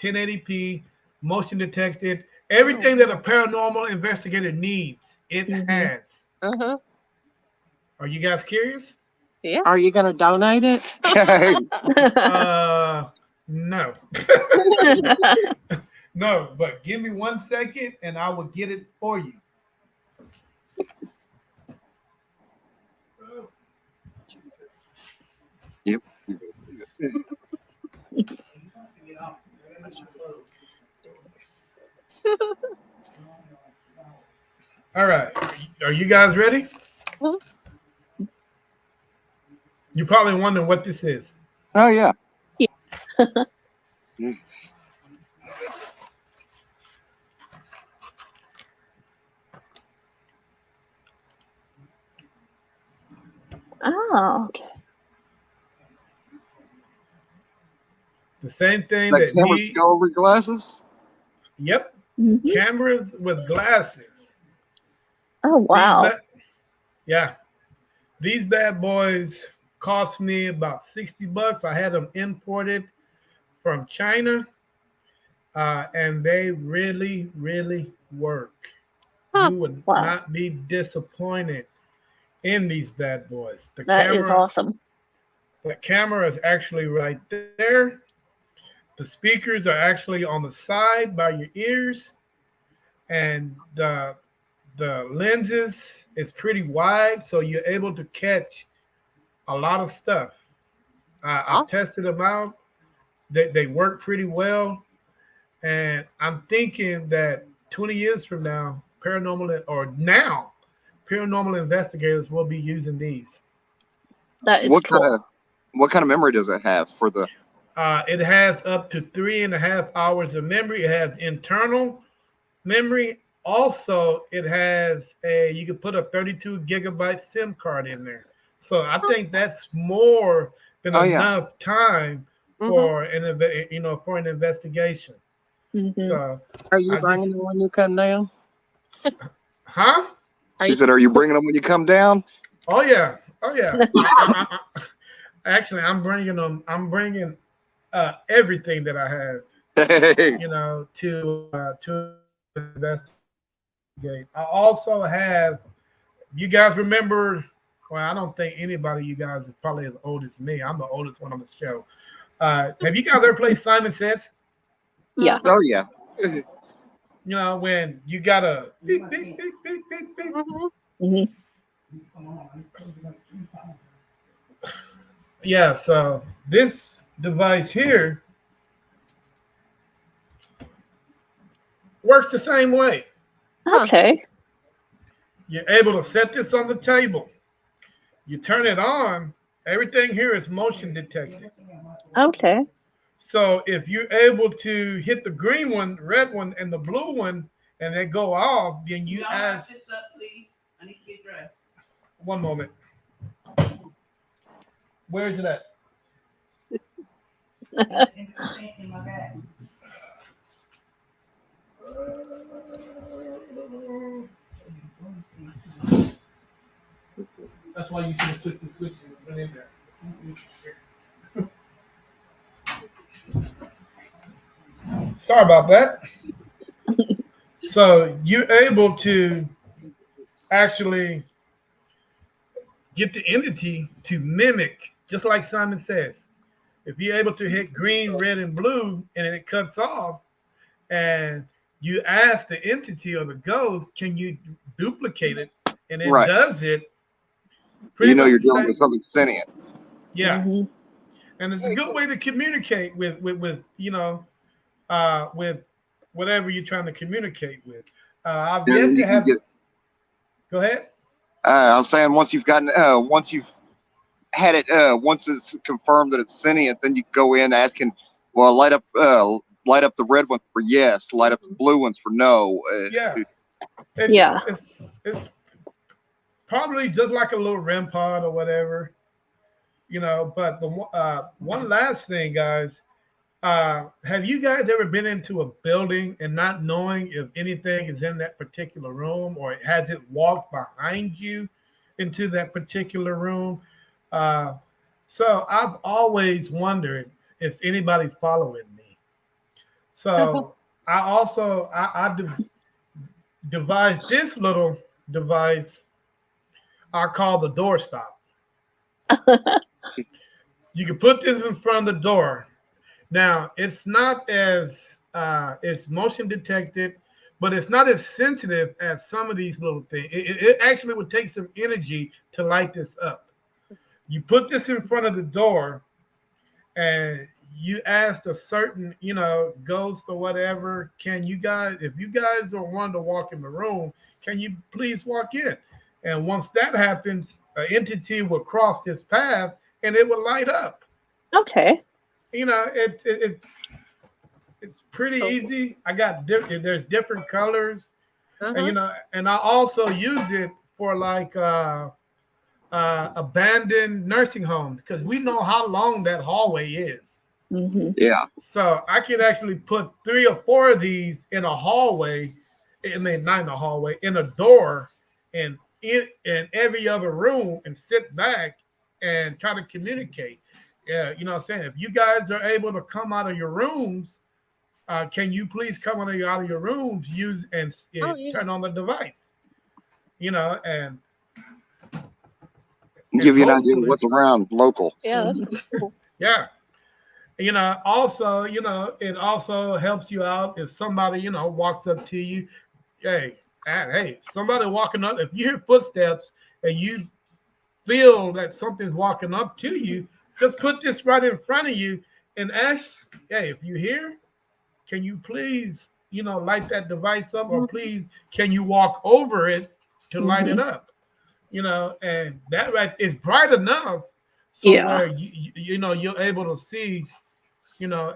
1080p, motion detected, everything that a paranormal investigator needs. It has. Uh huh. Are you guys curious? Yeah. Are you going to donate it? No. No, but give me 1 second and I will get it for you. Yep. All right. Are you guys ready? Mhm. You're probably wondering what this is. Oh yeah. Oh, okay. The same thing That that cameras me. go over your glasses. Yep. Mhm. Cameras with glasses. Oh, wow. Yeah. These bad boys cost me about $60. I had them imported from China, and they really, really work. Huh. You would Wow. not be disappointed in these bad boys. That is awesome. The camera is actually right there. The speakers are actually on the side by your ears, and the lenses is pretty wide, so you're able to catch a lot of stuff. I've Awesome. tested them out. They work pretty well, and I'm thinking that 20 years from now, paranormal investigators will be using these. That is What cool. kind of memory does it have for the? It has up to 3.5 hours of memory. It has internal memory. Also, it has you can put a 32 gigabyte SIM card in there. So I think that's more than Oh yeah. enough time Mhm. for for an investigation. Mhm. So Are you I bringing just, it when you come down? huh? Are She you? said, "Are you bringing them when you come down?" Oh yeah, oh yeah. Actually, I'm bringing them. I'm bringing everything that I have, Hey. to investigate. I also have. You guys remember? Well, I don't think anybody. You guys is probably as old as me. I'm the oldest one on the show. Have you guys ever played Simon Says? Yeah. Oh yeah. You know when you gotta beep beep beep beep beep beep. Mhm. Mhm. Yeah. So this device here works the same way. Huh. Okay. You're able to set this on the table. You turn it on. Everything here is motion detected. Okay. So if you're able to hit the green one, red one, and the blue one, and they go off, then you ask. This up, please. I need to get dressed. One moment. Where is it at? In my bag. That's why you should have took the switch and went in there. Sorry about that. So you're able to actually get the entity to mimic, just like Simon says. If you're able to hit green, red, and blue, and it cuts off, and you ask the entity or the ghost, can you duplicate it? And it Right. does it pretty You know much you're the dealing same. with something sentient. Yeah. Mhm. And it's a good way to communicate with with whatever you're trying to communicate with. I've And yet then to you can have. get. Go ahead. I was saying once you've had it, once it's confirmed that it's sentient, then you go in asking, well, light up the red ones for yes, light up the blue ones for no. Yeah. It's, Yeah. it's probably just like a little REM pod or whatever, But the one last thing, guys, have you guys ever been into a building and not knowing if anything is in that particular room, or has it walked behind you into that particular room? Uh, so I've always wondered if anybody following me. So I also devised this little device I call the door stop. You can put this in front of the door. Now, it's not as it's motion detected, but it's not as sensitive as some of these little things. It actually would take some energy to light this up. You put this in front of the door, and you asked a certain, ghost or whatever, can you guys, if you guys are wanting to walk in the room, can you please walk in? And once that happens, an entity will cross this path and it will light up. Okay. It's pretty Cool. easy. I got there's different colors, and Uh-huh. and I also use it for like abandoned nursing homes because we know how long that hallway is. Hmm. Yeah. So I can actually put 3 or 4 of these in a hallway, not in a hallway, in a door, and in every other room, and sit back and try to communicate. Yeah, you know what I'm saying? If you guys are able to come out of your rooms, can you please come out of your rooms, use and Oh yeah. turn on the device? And Give you an idea of hopefully, what's around local. Yeah, that's pretty cool. yeah. Also, it also helps you out if somebody, walks up to you. Hey, somebody walking up. If you hear footsteps and you feel that something's walking up to you, just put this right in front of you and ask, hey, if you hear, can you please, light that device up, or please, can you walk over it to light it Hmm. up? And that right is bright enough so Yeah. where you're able to see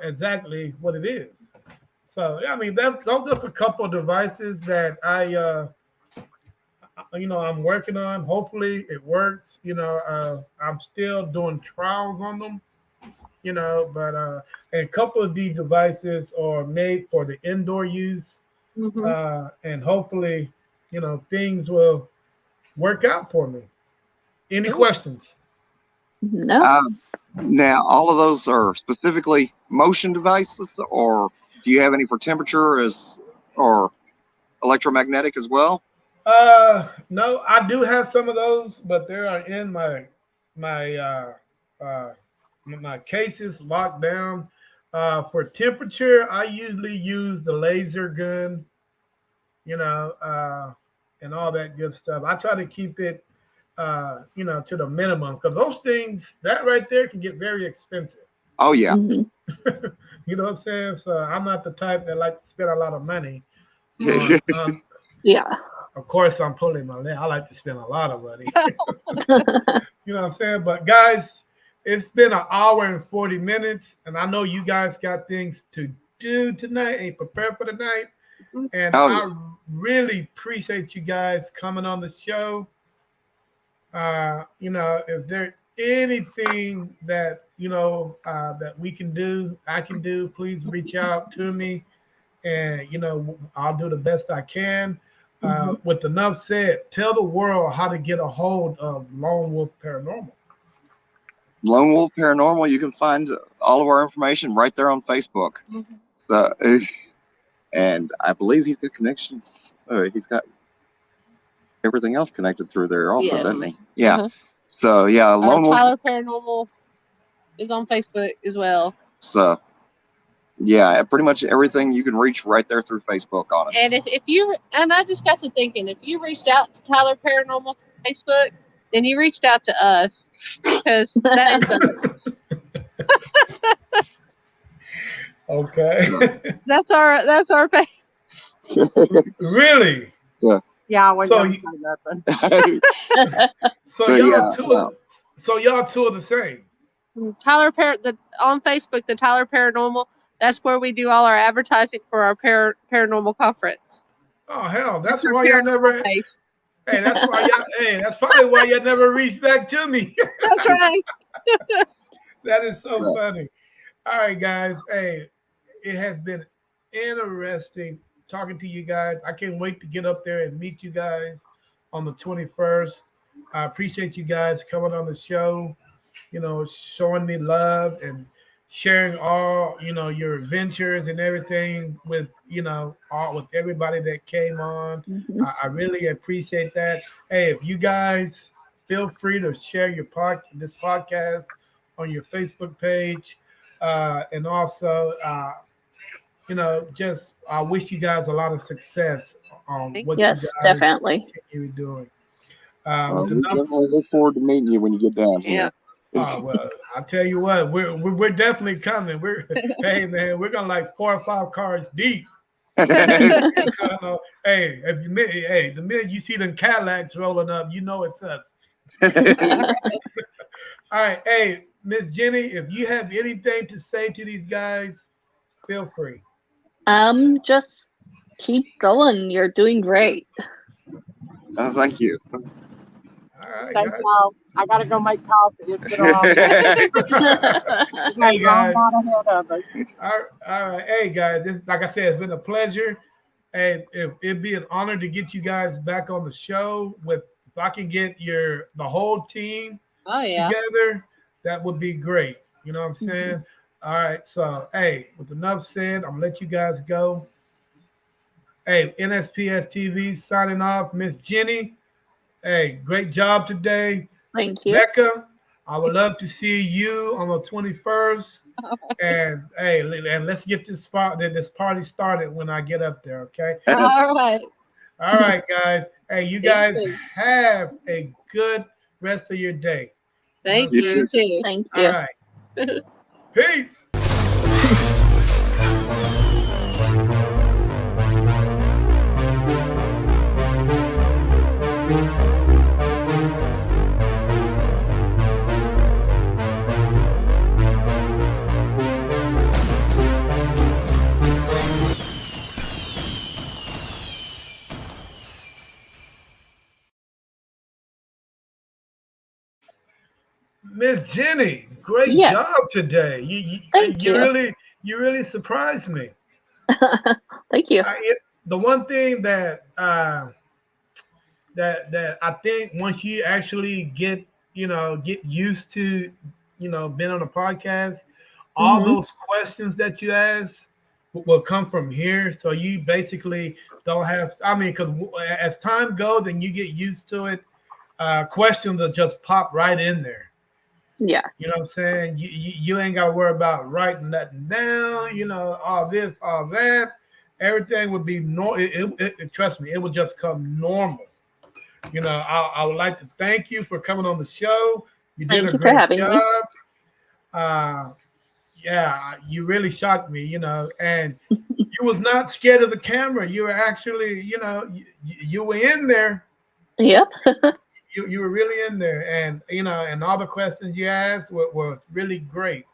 exactly what it is. So I mean those are just a couple of devices that I'm working on. Hopefully it works. I'm still doing trials on them. But and a couple of these devices are made for the indoor use, Hmm. and hopefully things will work out for me. Any Cool. questions? No. Now, all of those are specifically motion devices, or do you have any for temperature or electromagnetic as well? No, I do have some of those, but they are in my uh, my cases locked down. For temperature, I usually use the laser gun, you know, uh, and all that good stuff. I try to keep it, to the minimum because those things, that right there, can get very expensive. Oh yeah. Hmm. You know what I'm saying? So I'm not the type that like to spend a lot of money on. Yeah. Of course, I'm pulling my leg. I like to spend a lot of money. You know what I'm saying? But guys, it's been an hour and 40 minutes, and I know you guys got things to do tonight and prepare for the night. And Oh yeah. I really appreciate you guys coming on the show. If there's anything that that we can do, I can do, please reach out to me. and I'll do the best I can. Mhm. With enough said, tell the world how to get a hold of Lone Wolf Paranormal. Lone Wolf Paranormal. You can find all of our information right there on Facebook. Uh, and I believe he's got connections. He's got everything else connected through there also, Yes. doesn't he? Yeah. Uh-huh. So yeah, Lone Wolf. Tyler Paranormal is on Facebook as well. So yeah, pretty much everything you can reach right there through Facebook on us. And if you, and I just got to thinking, if you reached out to Tyler Paranormal through Facebook, then you reached out to us, because Okay. that's our page. Really? Yeah, I wasn't So gonna you- say nothing. So But y'all yeah, two. So y'all two are the same. On Facebook, the Tyler Paranormal. That's where we do all our advertising for our paranormal conference. Oh hell, that's Our why y'all never. page. Hey, that's why y'all. Hey, that's probably why y'all never reached back to me. That's right. That is so Yeah. funny. All right, guys. Hey, it has been interesting talking to you guys. I can't wait to get up there and meet you guys on the 21st. I appreciate you guys coming on the show, showing me love and sharing all, your adventures and everything with, with everybody that came on. Mhm. I really appreciate that. Hey, if you guys feel free to share this podcast on your Facebook page, and also, just I wish you guys a lot of success on what Yes, you guys definitely. continue doing. Well, With we enough, definitely look forward to meeting you when you get down here. well, I'll tell you what, we're definitely coming. Hey man, we're gonna like 4 or 5 cars deep. Hey, the minute you see them Cadillacs rolling up, you know it's us. All right, hey, Miss Jenny, if you have anything to say to these guys, feel free. Just keep going. You're doing great. Thank you. All right, Thank guys. y'all. I gotta go make coffee. It's been a long day. Hey guys. Ahead of us. All right. Hey guys, like I said, it's been a pleasure. And it'd be an honor to get you guys back on the show. If I can get the whole team together, that would be great. You know what I'm saying? All right. So hey, with enough said, I'm gonna let you guys go. Hey, NSPS TV signing off. Miss Jenny, hey, great job today. Thank you. Becca, I would love to see you on the 21st. And hey, and let's get this party started when I get up there, okay? All right. All right, guys. Hey, you guys have a good rest of your day. Thank You you too. Thank All you. right. Peace. Miss Jenny, great Yes. job today. Thank you. You really surprised me. Thank you. The one thing that that I think once you actually get used to being on a podcast, all Mhm. those questions that you ask will come from here. So you basically don't have. I mean, because as time goes and you get used to it, questions will just pop right in there. Yeah. You know what I'm saying? You ain't got to worry about writing nothing down. All this, all that. Everything would be normal. Trust me, it would just come normal. I would like to thank you for coming on the show. You did Thank a you for great having me. job. Yeah, you really shocked me. And you was not scared of the camera. You were actually, you were in there. Yep. You were really in there, and and all the questions you asked were really great.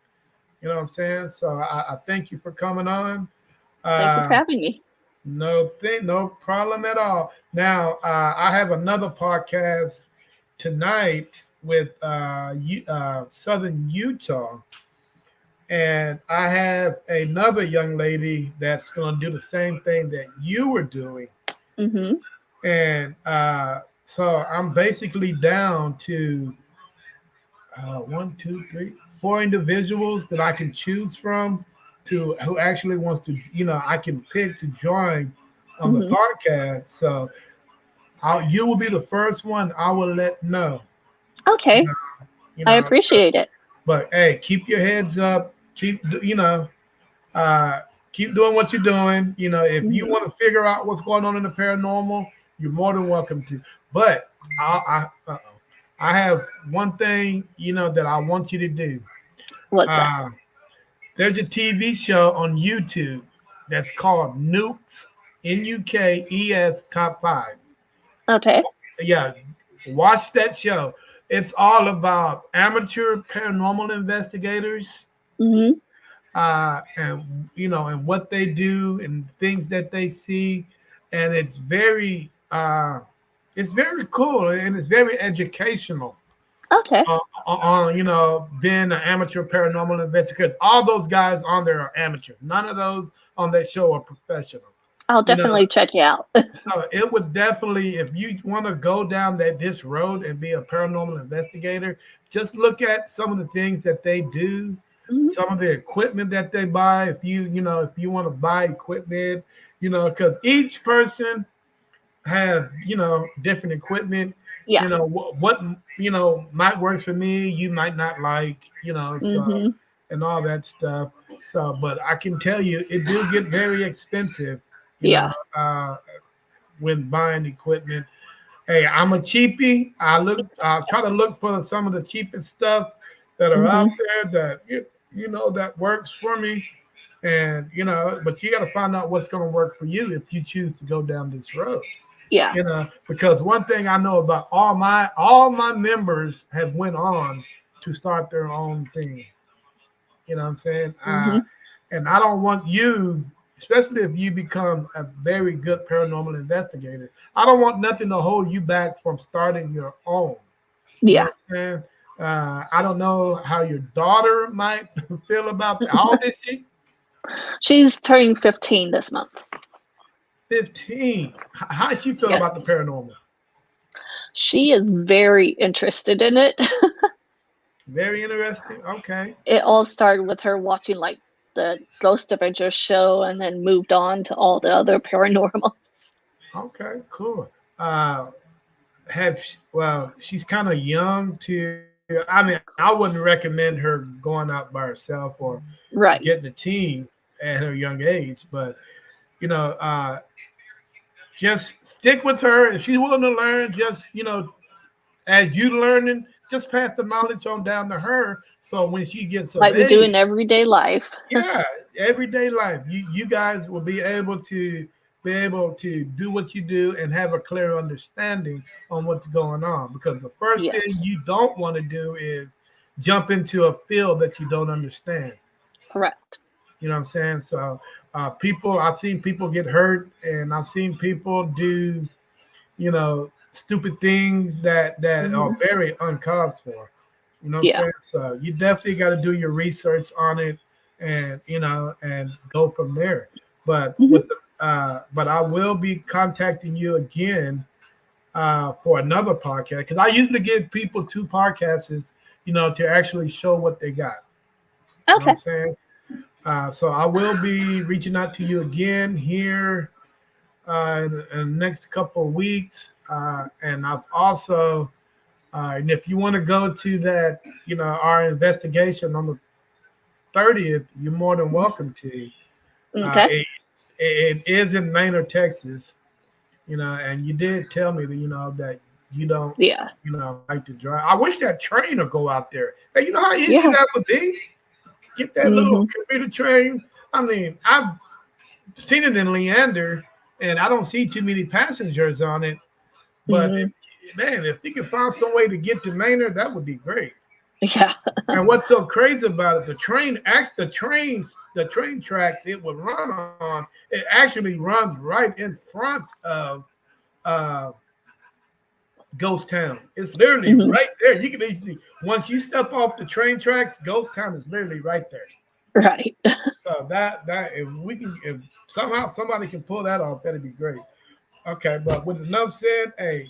You know what I'm saying? So I thank you for coming on. Thank you for having me. No problem at all. Now I have another podcast tonight with Southern Utah. And I have another young lady that's going to do the same thing that you were doing. Mm-hmm. And so I'm basically down to one, two, three, four individuals that I can choose from to who actually wants to, I can pick to join on the Mm-hmm. podcast. So you will be the first one I will let know. You Okay. know, you I know. appreciate it. But hey, keep your heads up. Uh, keep doing what you're doing. If you Mm-hmm. want to figure out what's going on in the paranormal, you're more than welcome to. But I have one thing, that I want you to do. What's that? Uh, there's a TV show on YouTube that's called Nukes, Nukes Top Five. Okay. Yeah, watch that show. It's all about amateur paranormal investigators, Mm-hmm. and and what they do and things that they see, and it's very cool and it's very educational Okay. on being an amateur paranormal investigator. All those guys on there are amateurs. None of those on that show are professional. I'll You know, definitely check you out. so it would definitely, if you want to go down this road and be a paranormal investigator, just look at some of the things that they do, Hmm. some of the equipment that they buy. If you want to buy equipment, because each person has different equipment. Yeah. What might work for me, you might not like. So Mm-hmm. and all that stuff. So, but I can tell you, it do get very expensive. You know, Yeah. when buying equipment. Hey, I'm a cheapie. I try to look for some of the cheapest stuff that are Mm-hmm. out there that that works for me. And but you got to find out what's going to work for you if you choose to go down this road. Yeah. Because one thing I know about all my members have went on to start their own thing. You know what I'm saying? Mm-hmm. And I don't want you, especially if you become a very good paranormal investigator, I don't want nothing to hold you back from starting your own. You know Yeah. what I'm saying? I don't know how your daughter might feel about that. How old is she? She's turning 15 this month. 15. How does she feel about the Yes. paranormal? She is very interested in it. Very interesting. Okay. It all started with her watching like the Ghost Adventures show and then moved on to all the other paranormals. Okay. Cool. Uh, well, she's kind of young to. I mean, I wouldn't recommend her going out by herself or getting Right. a team at her young age. But you know, uh, just stick with her. If she's willing to learn, just as you learning, just pass the knowledge on down to her. So when she gets of Like we do in age, everyday life. yeah, everyday life, you guys will be able to do what you do and have a clear understanding on what's going on. Because the first thing Yes. you don't want to do is jump into a field that you don't understand. Correct. You know what I'm saying? So I've seen people get hurt, and I've seen people do stupid things that Hmm. are very uncalled for. You know what I'm Yeah. saying? So you definitely got to do your research on it, and and go from there. But Hmm. but I will be contacting you again for another podcast because I usually give people two podcasts, to actually show what they got. You know what Okay. I'm saying? So I will be reaching out to you again here in the next couple of weeks, and I've also and if you want to go to that, our investigation on the 30th, you're more than welcome to. Uh, Okay. it, it is in Manor, Texas, and you did tell me that, that you don't, Yeah. like to drive. I wish that train would go out there. Hey, you know how easy Yeah. that would be? Get that little Hmm. commuter train. I mean, I've seen it in Leander, and I don't see too many passengers on it. But Hmm. man, if you could find some way to get to Maynard, that would be great. Yeah. And what's so crazy about it, the train tracks it would run on, it actually runs right in front of uh, Ghost Town. It's literally Hmm. right there. You can easily, once you step off the train tracks, Ghost Town is literally right there. Right. So that if we can, if somehow somebody can pull that off, that'd be great. Okay, but with enough said, hey,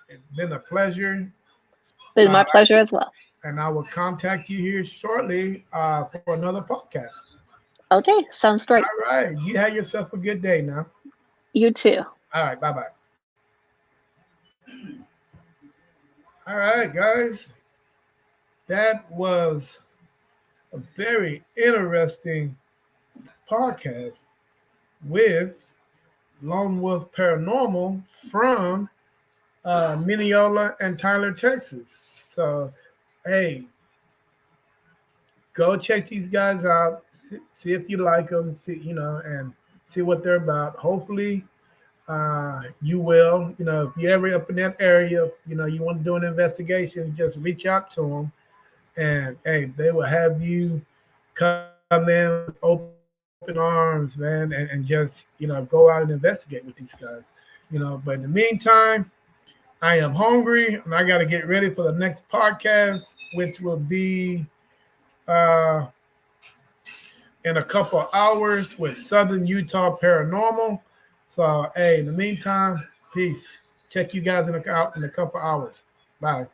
it's been a pleasure, Been uh, my pleasure as well. and I will contact you here shortly for another podcast. Okay, sounds great. All right, you have yourself a good day now. You too. All right, bye bye. All right, guys, that was a very interesting podcast with Lone Wolf Paranormal from Mineola and Tyler, Texas. So, hey, go check these guys out. See if you like them. See, and see what they're about. Hopefully, you will. If you're ever up in that area, you want to do an investigation, just reach out to them, and hey, they will have you come in with open arms, man, and just go out and investigate with these guys. But in the meantime, I am hungry and I got to get ready for the next podcast, which will be uh, in a couple of hours with Southern Utah Paranormal. So, hey, in the meantime, peace. Check you guys out in a couple of hours. Bye.